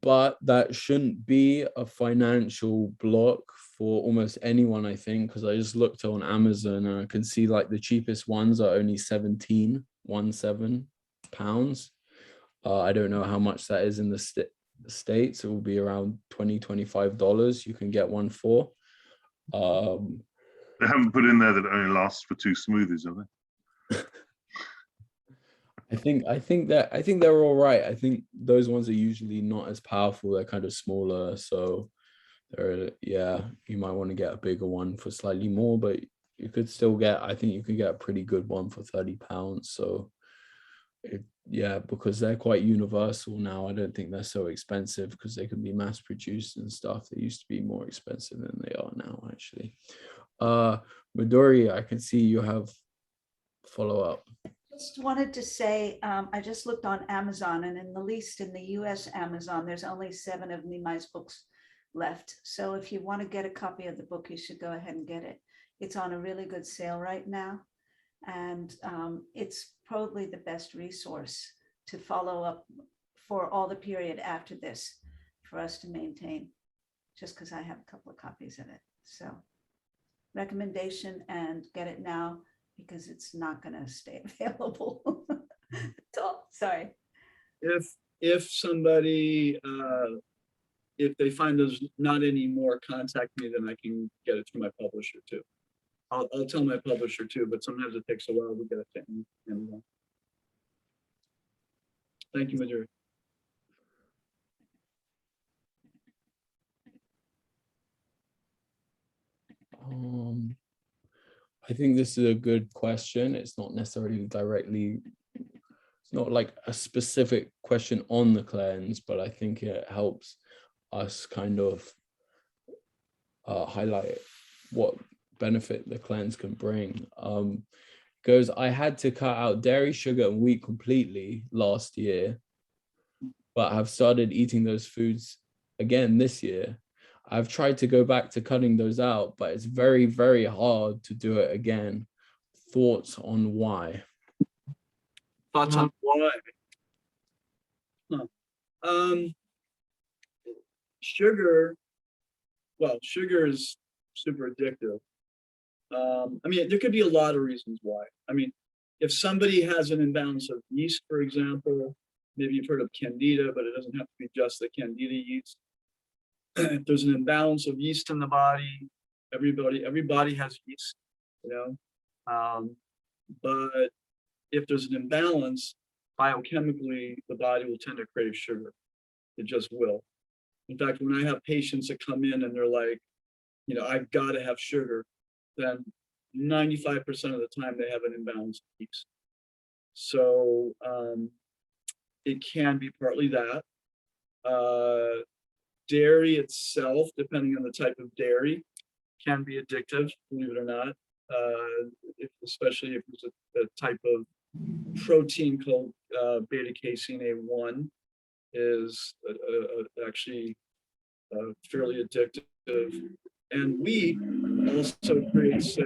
But that shouldn't be a financial block for almost anyone, I think, because I just looked on Amazon and I can see like the cheapest ones are only 17 pounds. I don't know how much that is in the States. It will be around $20-25 you can get one for. They haven't put in there that it only lasts for 2 smoothies, have they? I think they're all right. I think those ones are usually not as powerful. They're kind of smaller, so you might want to get a bigger one for slightly more, but you could still get, I think you could get a pretty good one for 30 pounds. So because they're quite universal now. I don't think they're so expensive because they can be mass produced and stuff. They used to be more expensive than they are now, actually. Midori, I can see you have follow-up. Just wanted to say, I just looked on Amazon, and in the US Amazon, there's only 7 of Nimai's books left. So if you want to get a copy of the book, you should go ahead and get it. It's on a really good sale right now. And it's probably the best resource to follow up for all the period after this for us to maintain, just because I have a couple of copies of it. So recommendation, and get it now, because it's not going to stay available. So, sorry. If somebody, if they find there's not any more, contact me, then I can get it to my publisher too. I'll tell my publisher too, but sometimes it takes a while to get it to anyone. Thank you, Madhuri. I think this is a good question. It's not necessarily directly, it's not like a specific question on the cleanse, but I think it helps us kind of highlight what benefit the cleanse can bring. Goes, I had to cut out dairy, sugar, and wheat completely last year, but have started eating those foods again this year. I've tried to go back to cutting those out, but it's very, very hard to do it again. Thoughts on why? Thoughts on why? Sugar, well, sugar is super addictive. I mean, there could be a lot of reasons why. I mean, if somebody has an imbalance of yeast, for example, maybe you've heard of candida, but it doesn't have to be just the candida yeast. If there's an imbalance of yeast in the body, everybody has yeast, you know. But if there's an imbalance, biochemically, the body will tend to crave sugar. It just will. In fact, when I have patients that come in and they're like, you know, I've got to have sugar, then 95% of the time they have an imbalance of yeast. So it can be partly that. Dairy itself, depending on the type of dairy, can be addictive, believe it or not, especially if it's a type of protein called beta-casein A1 is actually fairly addictive. And wheat also creates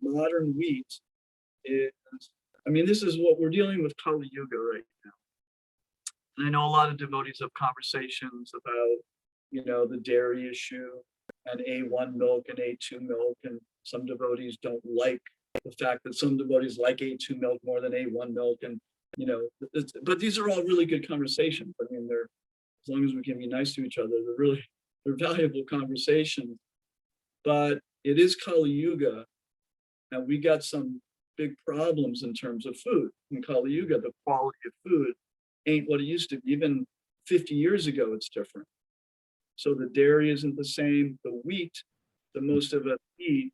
modern wheat is, I mean, this is what we're dealing with Kali Yuga right now. And I know a lot of devotees have conversations about, you know, the dairy issue and A1 milk and A2 milk, and some devotees don't like the fact that some devotees like A2 milk more than A1 milk, and you know, but these are all really good conversations. I mean, they're, as long as we can be nice to each other, they're valuable conversations. But it is Kali Yuga, and we got some big problems in terms of food. In Kali Yuga, the quality of food ain't what it used to be. Even 50 years ago, it's different. So the dairy isn't the same. The wheat, the most of it eat,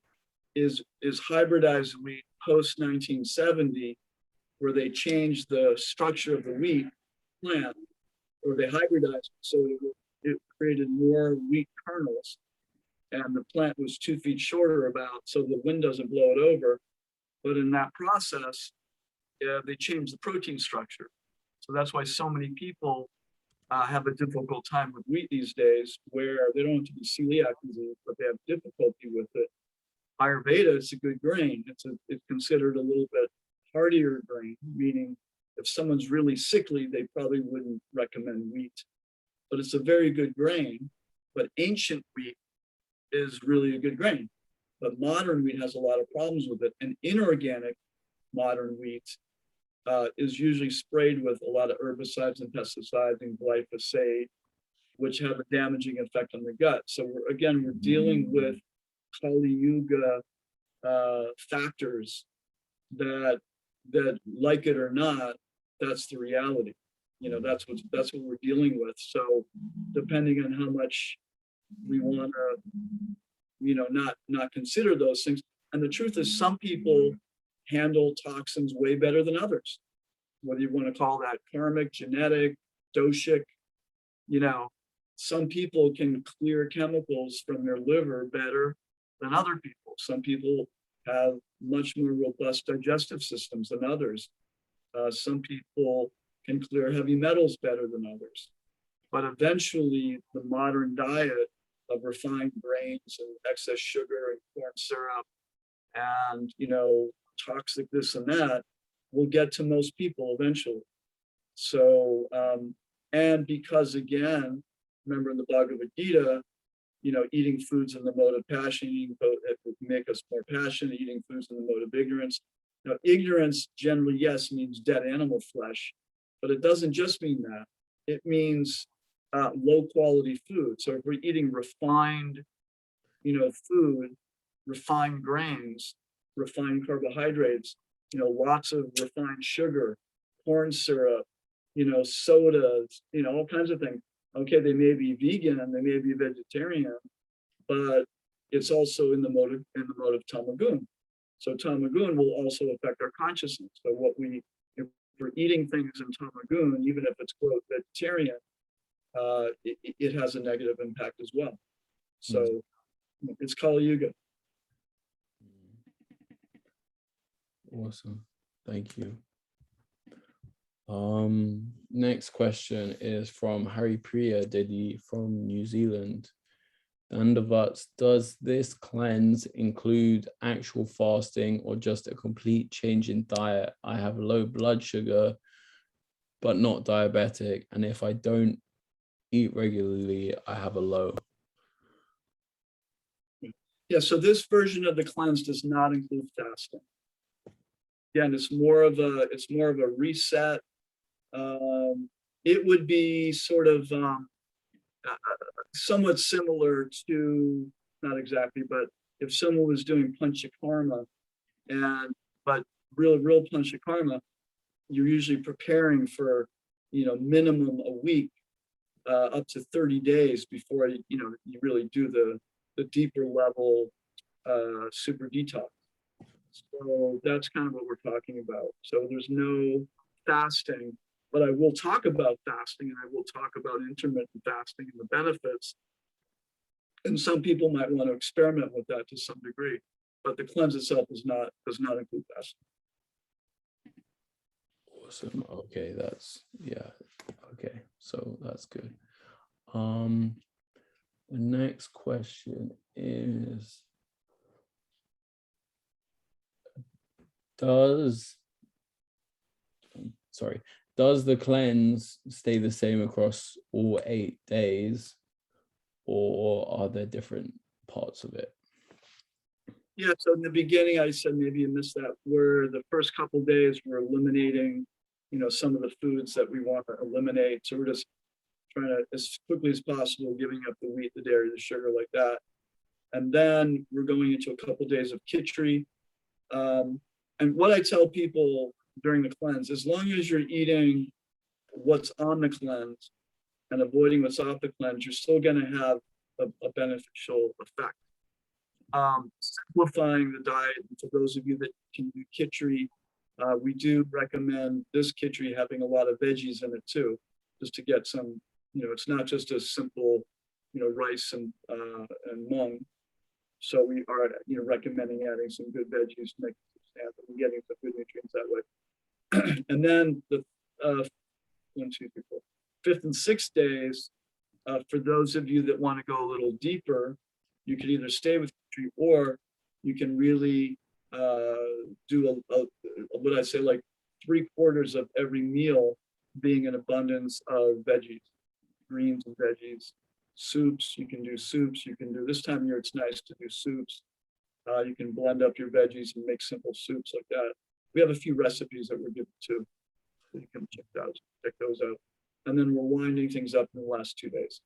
is hybridized wheat post 1970, where they changed the structure of the wheat plant, or they hybridized it, so it created more wheat kernels, and the plant was 2 feet shorter about, so the wind doesn't blow it over. But in that process, they changed the protein structure. So that's why so many people have a difficult time with wheat these days, where they don't have to be celiac disease, but they have difficulty with it. Ayurveda, it's a good grain. It's considered a little bit hardier grain, meaning if someone's really sickly, they probably wouldn't recommend wheat. But it's a very good grain. But ancient wheat is really a good grain. But modern wheat has a lot of problems with it. And inorganic modern wheat is usually sprayed with a lot of herbicides and pesticides and glyphosate, which have a damaging effect on the gut. So we're dealing with Kali Yuga factors that, like it or not, that's the reality. You know, that's what we're dealing with. So depending on how much we want to, you know, not consider those things. And the truth is, some people handle toxins way better than others, whether you want to call that karmic, genetic, doshic. You know, some people can clear chemicals from their liver better than other people. Some people have much more robust digestive systems than others. Some people can clear heavy metals better than others. But eventually, the modern diet of refined grains and excess sugar and corn syrup and, you know, toxic this and that will get to most people eventually. So, and because again, remember in the Bhagavad Gita, you know, eating foods in the mode of passion, it would make us more passionate, eating foods in the mode of ignorance. Now, ignorance generally, yes, means dead animal flesh, but it doesn't just mean that. It means low quality food. So if we're eating refined food, refined grains, refined carbohydrates, lots of refined sugar, corn syrup, sodas, all kinds of things. Okay, they may be vegan and they may be vegetarian, but it's also in the mode of tamagun. So tamagun will also affect our consciousness. So if we're eating things in tamagun, even if it's quote vegetarian, it has a negative impact as well. So it's Kali Yuga. Awesome. Thank you. Next question is from Hari Priya Dedi from New Zealand. Dandavats, does this cleanse include actual fasting or just a complete change in diet? I have low blood sugar, but not diabetic. And if I don't eat regularly, I have a low. Yeah, so this version of the cleanse does not include fasting. Again, it's more of a reset. It would be sort of somewhat similar to, not exactly, but if someone was doing panchakarma, but real panchakarma, you're usually preparing for minimum a week, up to 30 days before you really do the deeper level super detox. So that's kind of what we're talking about. So there's no fasting, but I will talk about fasting and I will talk about intermittent fasting and the benefits. And some people might want to experiment with that to some degree, but the cleanse itself does not include fasting. Awesome. Okay, okay, so that's good. The next question is, does the cleanse stay the same across all 8 days, or are there different parts of it? Yeah, so in the beginning, I said, maybe you missed that, where the first couple of days we're eliminating, some of the foods that we want to eliminate. So we're just trying to, as quickly as possible, giving up the wheat, the dairy, the sugar, like that. And then we're going into a couple of days of khichdi. And what I tell people during the cleanse, as long as you're eating what's on the cleanse and avoiding what's off the cleanse, you're still going to have a beneficial effect. Simplifying the diet, and for those of you that can do khichdi, we do recommend this khichdi having a lot of veggies in it too, just to get some, it's not just a simple, rice and mung. So we are, recommending adding some good veggies to make it substantial and getting some good nutrients that way. And then the 1, 2, 3, 4, 5th and 6th days, for those of you that want to go a little deeper, you can either stay with khichdi or you can really do what I say, like 3/4 of every meal being an abundance of veggies, greens and veggies. Soups, you can do soups. You can do, this time of year, it's nice to do soups. You can blend up your veggies and make simple soups like that. We have a few recipes that we're giving too, so you can check those out. And then we're winding things up in the last 2 days.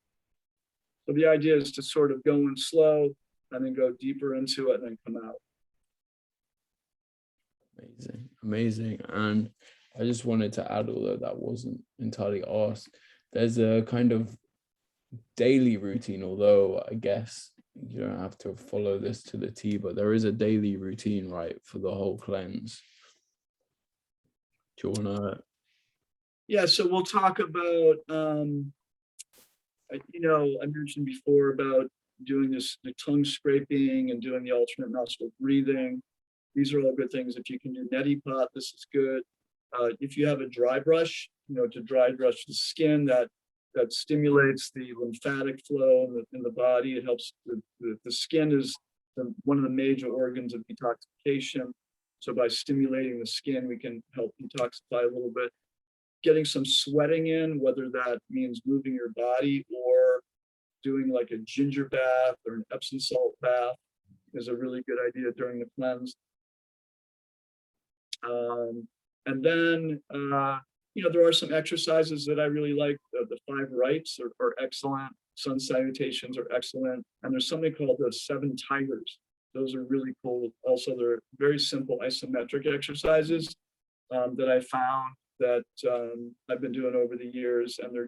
So the idea is to sort of go in slow and then go deeper into it and then come out. Amazing. And I just wanted to add, although that wasn't entirely asked, there's a kind of daily routine, although I guess you don't have to follow this to the T, but there is a daily routine, right, for the whole cleanse. Do you want to? Yeah, so we'll talk about, I mentioned before about doing the tongue scraping and doing the alternate nostril breathing. These are all good things. If you can do neti pot, this is good. If you have a dry brush, to dry brush the skin, that stimulates the lymphatic flow in the body. It helps, the skin is one of the major organs of detoxification. So by stimulating the skin, we can help detoxify a little bit. Getting some sweating in, whether that means moving your body or doing like a ginger bath or an Epsom salt bath, is a really good idea during the cleanse. And then, there are some exercises that I really like. The 5 rights are excellent. sun salutations are excellent. And there's something called the 7 tigers. Those are really cool. Also, they're very simple isometric exercises that I found that I've been doing over the years, and they're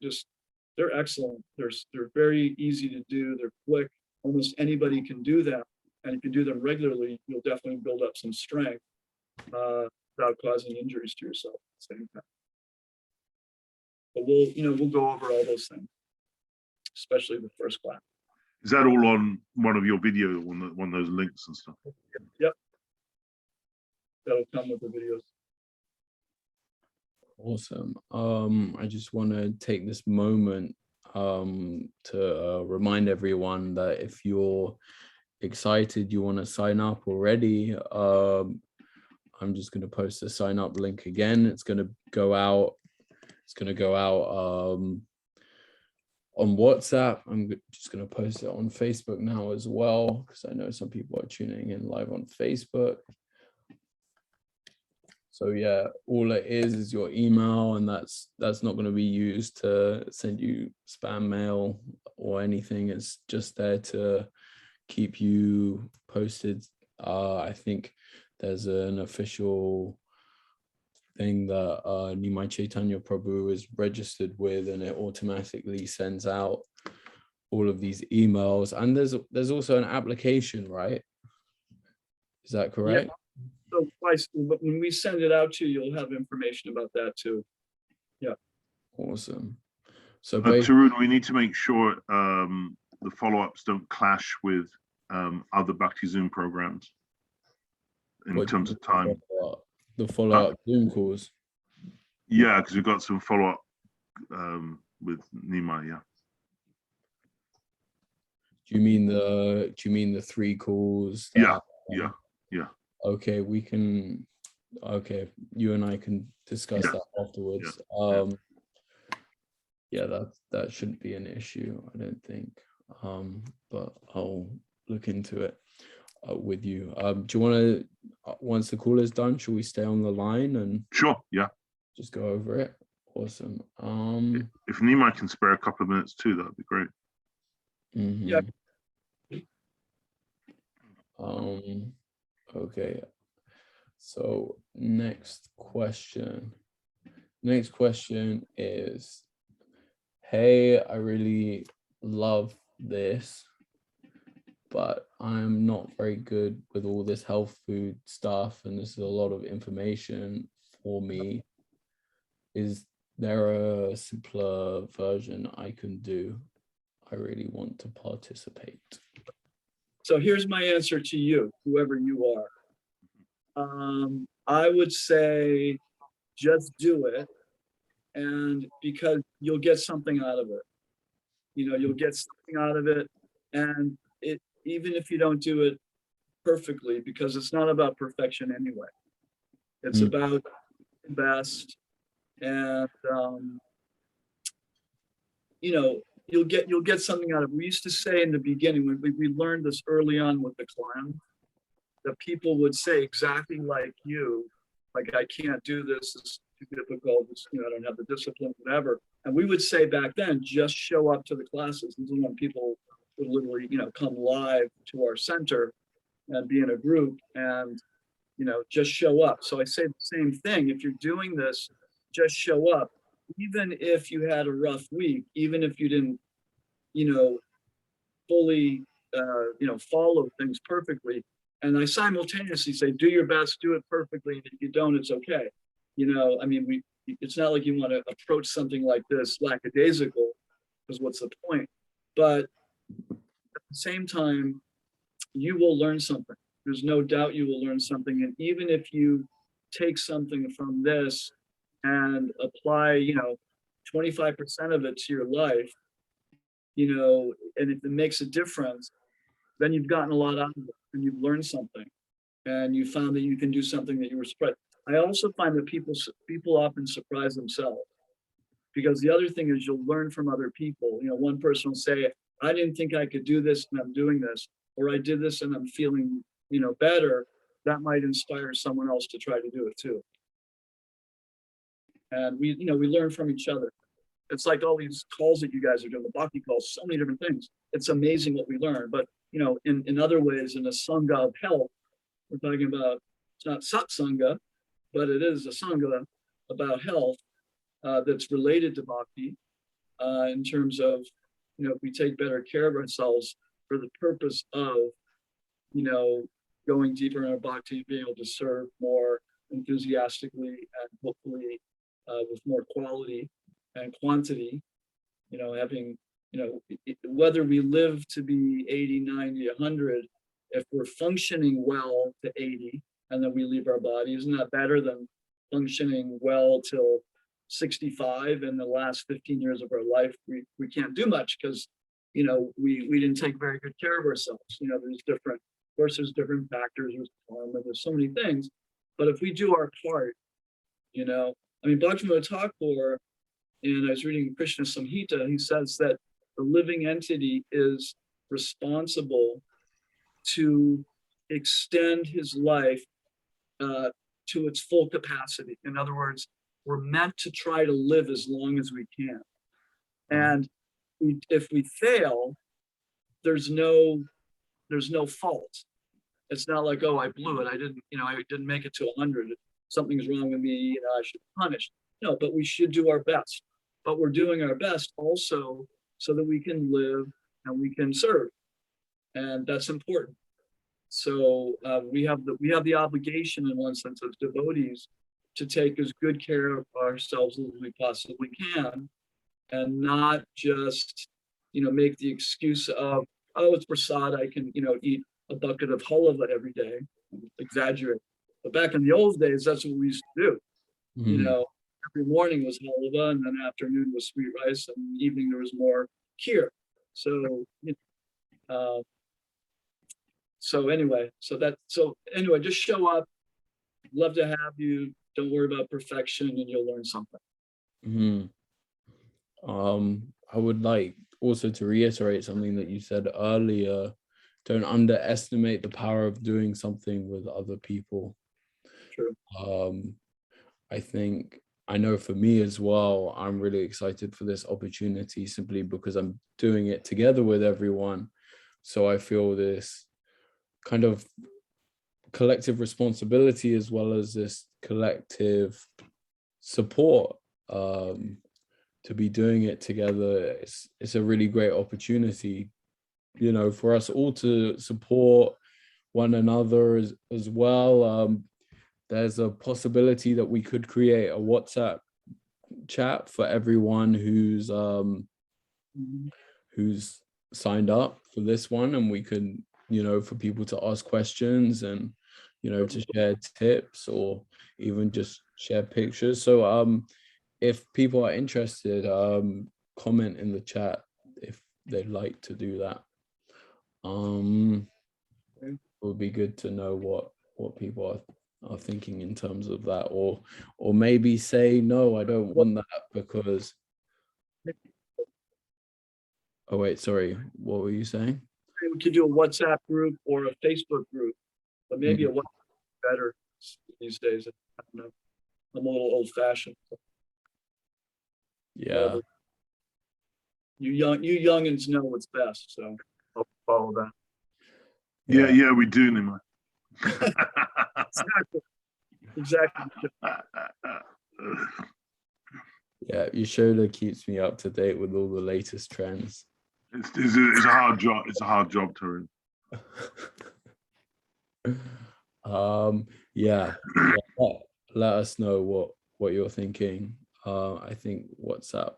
excellent. They're very easy to do. They're quick. Almost anybody can do them, and if you do them regularly, you'll definitely build up some strength without causing injuries to yourself at the same time. But we'll go over all those things, especially the first class. Is that all on one of your video, one of those links and stuff? Yep. That'll come with the videos. Awesome. I just want to take this moment to remind everyone that if you're excited, you want to sign up already, I'm just going to post the sign up link again. It's going to go out. It's going to go out on WhatsApp. I'm just going to post it on Facebook now as well, because I know some people are tuning in live on Facebook. So yeah, all it is your email, and that's not going to be used to send you spam mail or anything. It's just there to keep you posted. I think there's an official thing that Nimai Caitanya Prabhu is registered with, and it automatically sends out all of these emails. And there's also an application, right? Is that correct? Yeah. So but when we send it out to you, you'll have information about that too. Yeah. Awesome. So Tarun, we need to make sure the follow-ups don't clash with other Bhakti Zoom programs in terms of time. The follow-up Zoom calls. Yeah, because we've got some follow-up with Nimai. Yeah. Do you mean the 3 calls? Yeah. Okay, we can. Okay, you and I can discuss that afterwards. Yeah, that shouldn't be an issue, I don't think. But I'll look into it with you. Do you want to, once the call is done, should we stay on the line and Sure, yeah, just go over it? Awesome. If Nimai can spare a couple of minutes too, that'd be great. Yeah. Okay. So next question is, hey, I really love this, but I'm not very good with all this health food stuff, and this is a lot of information for me. Is there a simpler version I can do? I really want to participate. So here's my answer to you, whoever you are. I would say just do it, and because you'll get something out of it. You'll get something out of it, and even if you don't do it perfectly, because it's not about perfection anyway. It's about the best, and you'll get something out of it. We used to say in the beginning, when we learned this early on with the clan, that people would say exactly like you, like, I can't do this, it's too difficult, I don't have the discipline, whatever. And we would say back then, just show up to the classes. This is when people would literally, come live to our center and be in a group and, just show up. So I say the same thing. If you're doing this, just show up. Even if you had a rough week, even if you didn't, fully, follow things perfectly. And I simultaneously say, do your best, do it perfectly. And if you don't, it's okay. It's not like you want to approach something like this lackadaisical, because what's the point? But at the same time, you will learn something. There's no doubt you will learn something. And even if you take something from this and apply, 25% of it to your life, and if it makes a difference, then you've gotten a lot out of it, and you've learned something, and you found that you can do something that you were surprised. I also find that people often surprise themselves, because the other thing is you'll learn from other people. One person will say, I didn't think I could do this, and I'm doing this, or I did this and I'm feeling, better. That might inspire someone else to try to do it too. And we learn from each other. it's like all these calls that you guys are doing, the bhakti calls, so many different things. It's amazing what we learn. But in other ways, in a sangha of health, we're talking about, it's not satsanga, but it is a sangha about health that's related to bhakti in terms of, if we take better care of ourselves for the purpose of, going deeper in our bhakti, being able to serve more enthusiastically and hopefully with more quality and quantity, having, whether we live to be 80, 90, 100, if we're functioning well to 80 and then we leave our body, isn't that better than functioning well till 65 and the last 15 years of our life we can't do much because we didn't take very good care of ourselves. There's different, of course, there's different factors, there's karma, there's so many things, but if we do our part, Bhaktivinoda Thakur, and I was reading Krishna Samhita, he says that the living entity is responsible to extend his life to its full capacity. In other words, we're meant to try to live as long as we can. And if we fail, there's no fault. It's not like, oh, I blew it. I didn't make it to 100. Something's wrong with me. I should be punished. No, but we should do our best. But we're doing our best also so that we can live and we can serve, and that's important. So we have the obligation, in one sense, as devotees, to take as good care of ourselves as we possibly can, and not just make the excuse of, oh, it's prasad, I can eat a bucket of halava every day. Exaggerate, but back in the old days, that's what we used to do. Mhm. Every morning was halava, and then afternoon was sweet rice, and evening there was more kheer. So anyway, just show up. Love to have you. Don't worry about perfection, and you'll learn something. Mhm. I would like also to reiterate something that you said earlier. Don't underestimate the power of doing something with other people. True. I know for me as well, I'm really excited for this opportunity simply because I'm doing it together with everyone. So I feel this kind of collective responsibility as well as this collective support to be doing it together. It's a really great opportunity, for us all to support one another as well. There's a possibility that we could create a WhatsApp chat for everyone who's signed up for this one, and we could, for people to ask questions and, to share tips or even just share pictures. So if people are interested, comment in the chat if they'd like to do that. It would be good to know what people are thinking in terms of that, or maybe say, no, I don't want that because, oh wait, sorry, what were you saying? We could do a WhatsApp group or a Facebook group, but maybe a WhatsApp better these days. I don't know. I'm a little old-fashioned. Yeah. You youngins know what's best, so I'll follow that. Yeah, we do, Nimai. Exactly. Yeah, Yashoda keeps me up to date with all the latest trends. It's a hard job. It's a hard job, Tarun. Yeah. Let us know what you're thinking. I think WhatsApp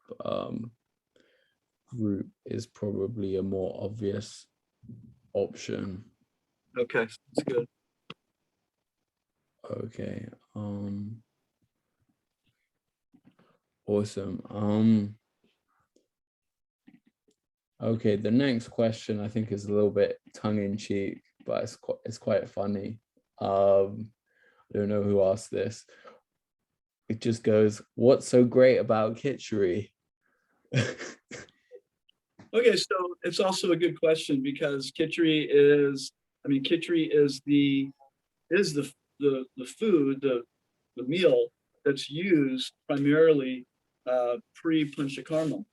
group is probably a more obvious option. Okay, that's good. Okay. Awesome. Okay, the next question I think is a little bit tongue-in-cheek, but it's quite funny. I don't know who asked this. It just goes, what's so great about Kitchery? Okay, so it's also a good question because Kitchery is the food, the meal that's used primarily pre-panchakarma.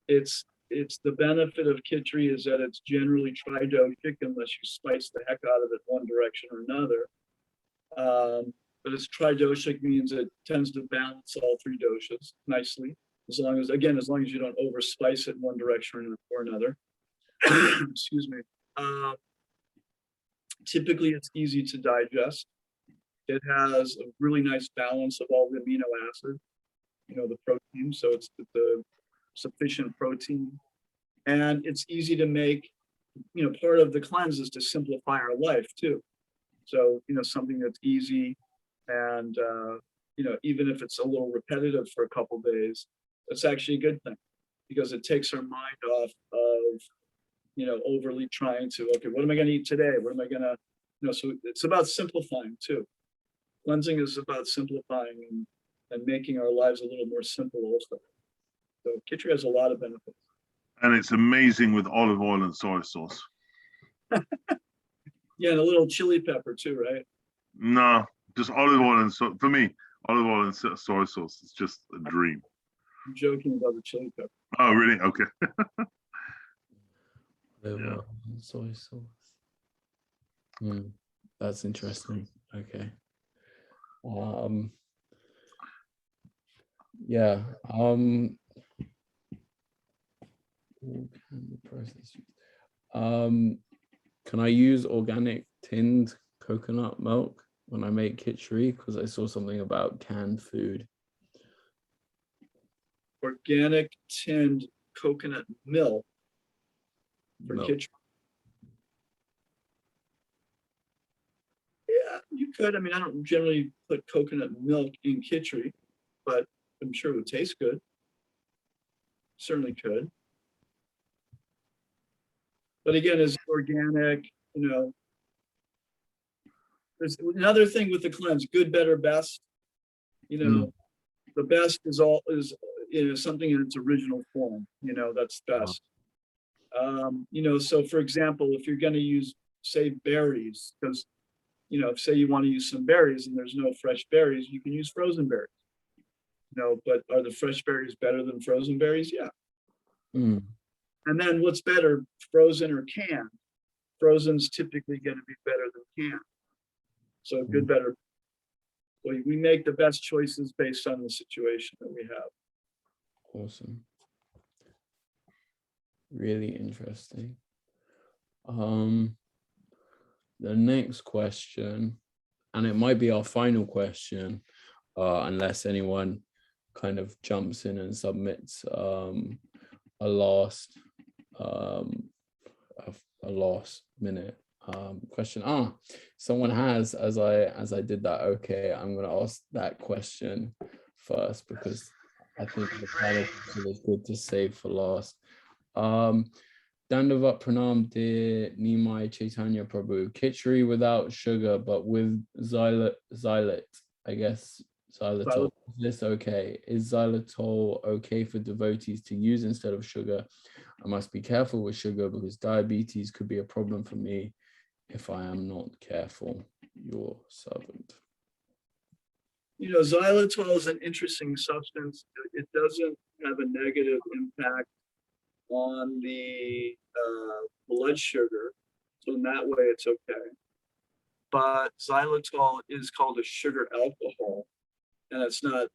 It's the benefit of khichdi is that it's generally tridoshic unless you spice the heck out of it one direction or another. But it's tridoshic means it tends to balance all three doshas nicely, as long as you don't over spice it in one direction or another. Excuse me. Typically, it's easy to digest. It has a really nice balance of all the amino acids, the protein, so it's the sufficient protein. And it's easy to make, part of the cleanse is to simplify our life too. So, something that's easy and, even if it's a little repetitive for a couple days, that's actually a good thing because it takes our mind off of, overly trying to, okay, what am I going to eat today? What am I going to, so it's about simplifying too. Cleansing is about simplifying and making our lives a little more simple also. So khichdi has a lot of benefits. And it's amazing with olive oil and soy sauce. Yeah, and a little chili pepper too, right? No, just olive oil and for me, olive oil and soy sauce is just a dream. I'm joking about the chili pepper. Oh, really? Okay. Yeah. Soy sauce. That's interesting. Okay. Yeah. Can I use organic tinned coconut milk when I make khichdi? Because I saw something about canned food. Organic tinned coconut milk for khichdi. Yeah, you could. I mean, I don't generally put coconut milk in khichdi, but I'm sure it would taste good. Certainly could. But again, is organic, there's another thing with the cleanse, good, better, best. The best is something in its original form, that's best. So for example, if you're going to use, say, berries, because say you want to use some berries and there's no fresh berries, you can use frozen berries. But are the fresh berries better than frozen berries? Yeah. And then what's better, frozen or canned? Frozen's typically going to be better than canned. So good, better. We make the best choices based on the situation that we have. Awesome. Really interesting. The next question, and it might be our final question, unless anyone kind of jumps in and submits a last minute question. Someone has, as I did that. Okay, I'm going to ask that question first because I think the final question is good to save for last. Dandavat Pranam dear Nimai Caitanya Prabhu. Khichdi without sugar but with xylitol, I guess xylitol. Is this okay? Is xylitol okay for devotees to use instead of sugar? I must be careful with sugar because diabetes could be a problem for me if I am not careful. Your servant. Xylitol is an interesting substance. It doesn't have a negative impact on the blood sugar, so in that way it's okay. But xylitol is called a sugar alcohol, and it's not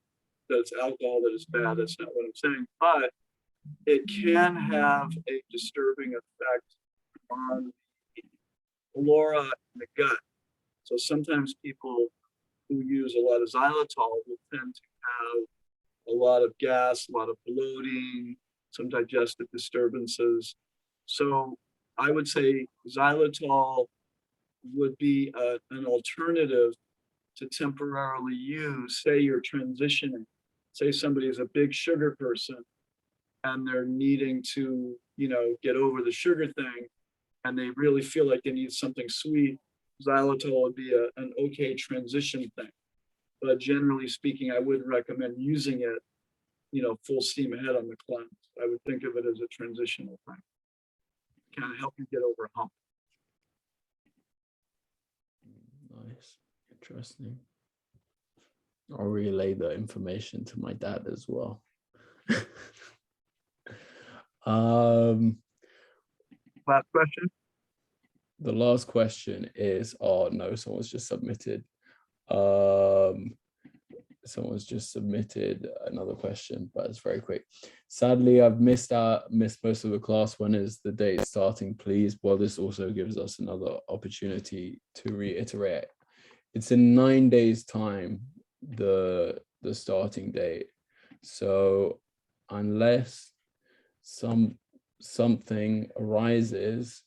that it's alcohol that is bad. That's not what I'm saying. But it can have a disturbing effect on the flora in the gut. So sometimes people who use a lot of xylitol will tend to have a lot of gas, a lot of bloating, some digestive disturbances. So I would say xylitol would be an alternative to temporarily use, say you're transitioning, say somebody is a big sugar person and they're needing to, get over the sugar thing and they really feel like they need something sweet. Xylitol would be an okay transition thing. But generally speaking, I wouldn't recommend using it, full steam ahead on the cleanse. I would think of it as a transitional thing. Kind of help you get over a hump. Nice, interesting. I'll relay the information to my dad as well. Last question. The last question is, oh no, someone's just submitted another question, but it's very quick. Sadly, I've missed most of the class. When is the date starting, please? Well, this also gives us another opportunity to reiterate. It's in 9 days time, the starting date. So unless something arises,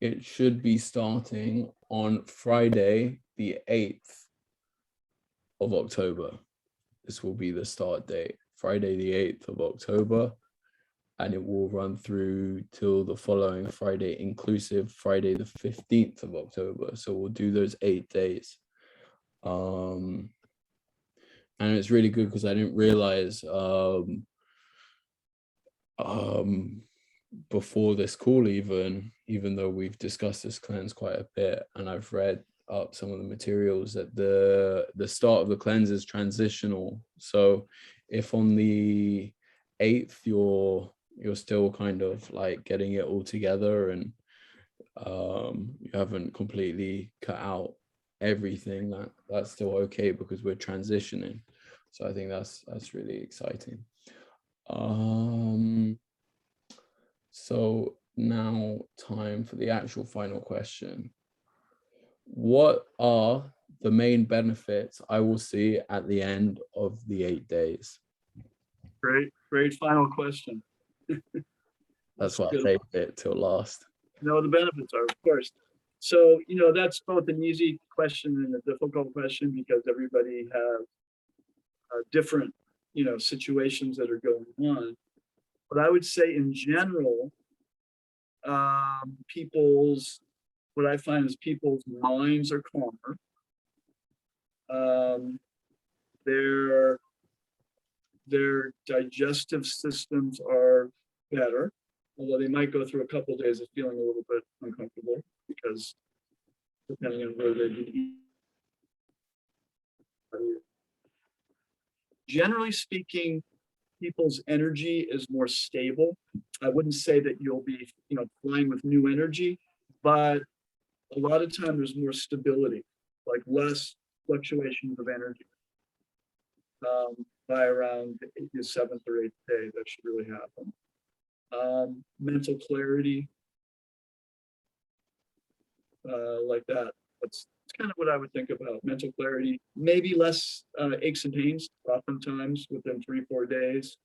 it should be starting on Friday, the 8th of October. This will be the start date, Friday, the 8th of October, and it will run through till the following Friday, inclusive Friday, the 15th of October. So we'll do those 8 days. And it's really good because I didn't realize before this call, even though we've discussed this cleanse quite a bit, and I've read up some of the materials, that the start of the cleanse is transitional. So if on the 8th you're still kind of like getting it all together and you haven't completely cut out everything, that's still okay because we're transitioning. So I think that's really exciting. So now time for the actual final question. What are the main benefits I will see at the end of the 8 days? Great final question. That's why I saved it till last. No, the benefits are, of course. So, that's both an easy question and a difficult question because everybody has different, situations that are going on. But I would say in general, what I find is people's minds are calmer. Their digestive systems are better, although they might go through a couple of days of feeling a little bit uncomfortable because depending on where they eat. Generally speaking, people's energy is more stable. I wouldn't say that you'll be, flying with new energy, but a lot of time there's more stability, like less fluctuations of energy. By around the 7th or 8th day, that should really happen. Mental clarity, like that. That's kind of what I would think about. Mental clarity, maybe less aches and pains. Oftentimes within 3-4 days,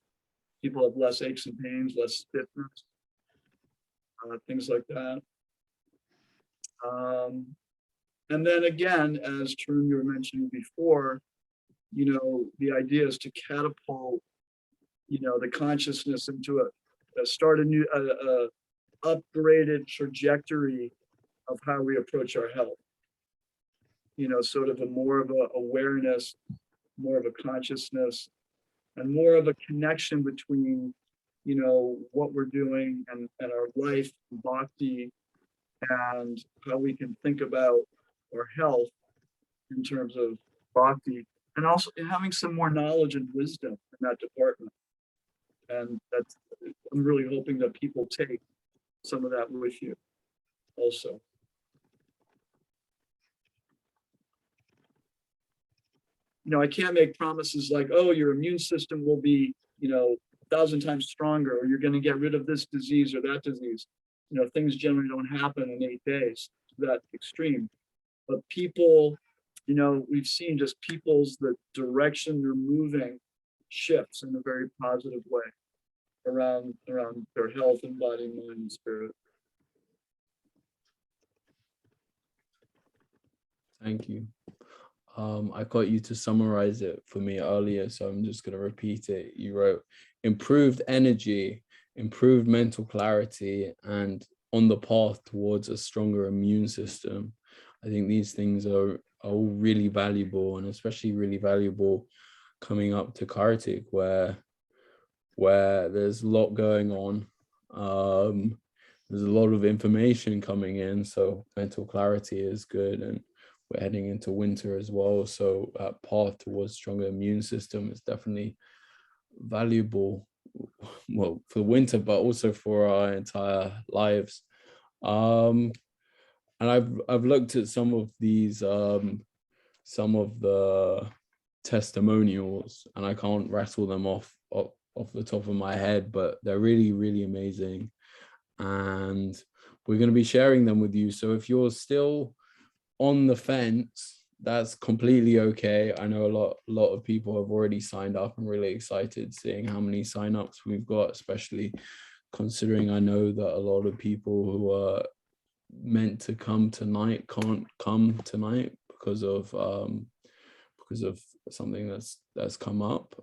people have less aches and pains, less stiffness, things like that. And then again, as Tarun, you were mentioning before, the idea is to catapult, the consciousness into start a new, upgraded trajectory of how we approach our health. Sort of more of a awareness, more of a consciousness, and more of a connection between, what we're doing and our life, bhakti, and how we can think about our health in terms of bhakti, and also having some more knowledge and wisdom in that department. And I'm really hoping that people take some of that with you also. I can't make promises like, oh, your immune system will be, 1,000 times stronger, or you're going to get rid of this disease or that disease. Things generally don't happen in 8 days to that extreme. But people, we've seen just the direction they're moving shifts in a very positive way around their health and body, mind, and spirit. Thank you. I got you to summarize it for me earlier, so I'm just going to repeat it. You wrote improved energy, improved mental clarity, and on the path towards a stronger immune system. I think these things are all really valuable, and especially really valuable coming up to Kartik, where there's a lot going on. There's a lot of information coming in, so mental clarity is good, and we're heading into winter as well. So that path towards stronger immune system is definitely valuable, well, for winter, but also for our entire lives. And I've looked at some of these, some of the testimonials, and I can't rattle them off the top of my head, but they're really, really amazing. And we're going to be sharing them with you. So if you're still on the fence, that's completely okay. I know a lot of people have already signed up. I'm really excited seeing how many signups we've got, especially considering I know that a lot of people who are meant to come tonight can't come tonight because of something that's come up.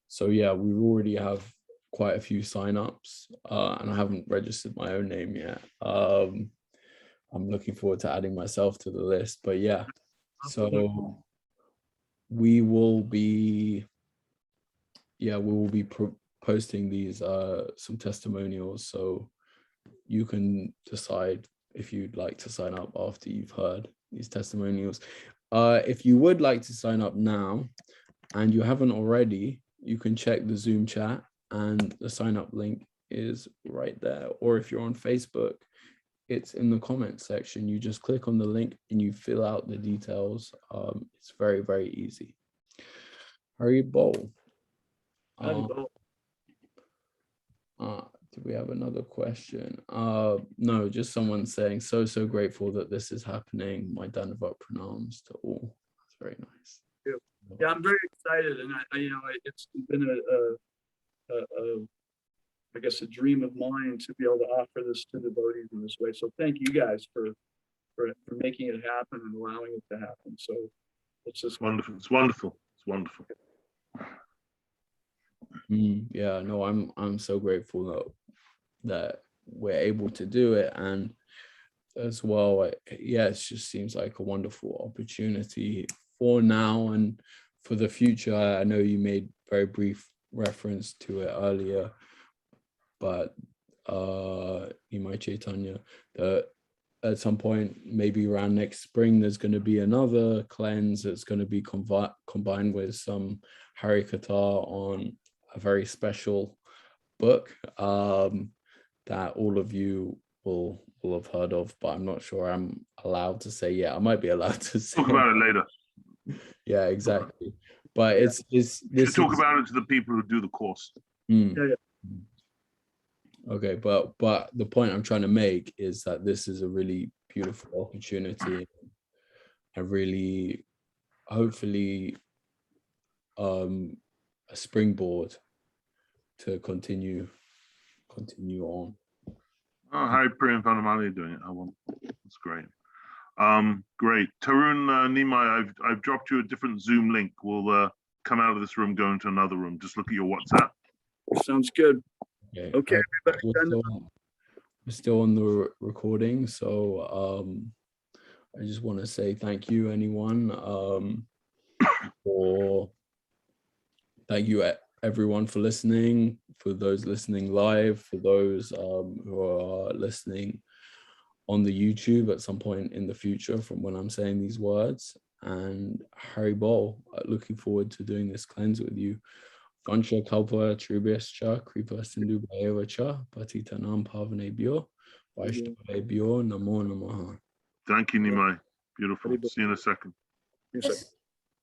So yeah, we already have quite a few signups, and I haven't registered my own name yet. I'm looking forward to adding myself to the list, but yeah, so we will be posting these some testimonials, so you can decide if you'd like to sign up after you've heard these testimonials. If you would like to sign up now and you haven't already, you can check the Zoom chat and the sign up link is right there. Or if you're on Facebook, it's in the comments section. You just click on the link and you fill out the details. It's very, very easy. Harry Bowl. Do we have another question? No, just someone saying, so grateful that this is happening. My Dandavat pranams to all. That's very nice. Yeah, I'm very excited, and it's been I guess a dream of mine to be able to offer this to devotees in this way. So thank you guys for making it happen and allowing it to happen. So it's just wonderful. It's wonderful. It's wonderful. Yeah, no, I'm so grateful that we're able to do it, and as well, yeah, it just seems like a wonderful opportunity for now and for the future. I know you made very brief reference to it earlier, but Nimai Caitanya, that at some point, maybe around next spring, there's going to be another cleanse that's going to be combined with some Harikatha on a very special book that all of you will have heard of, but I'm not sure I'm allowed to say yet. I might be allowed to say. Talk about it later. Yeah, exactly. But it's this. Talk about it to the people who do the course. Okay, but the point I'm trying to make is that this is a really beautiful opportunity, and really, hopefully, a springboard to continue on. Oh, Harry Priya and Vanamali are doing it. That's great. Great. Tarun, Nimai, I've dropped you a different Zoom link. We'll come out of this room, go into another room. Just look at your WhatsApp. Sounds good. Okay, we're still on the recording, so I just want to say thank you, anyone, thank you everyone for listening, for those listening live, for those who are listening on the YouTube at some point in the future from when I'm saying these words. And Harry Bol, looking forward to doing this cleanse with you. Vansha kalpa trubhyascha kripa sindhu bhayavacha patitanam pavanebhyo vaishnavebhyo namo namaha. Thank you, Nimai. Beautiful. See you in a second. Just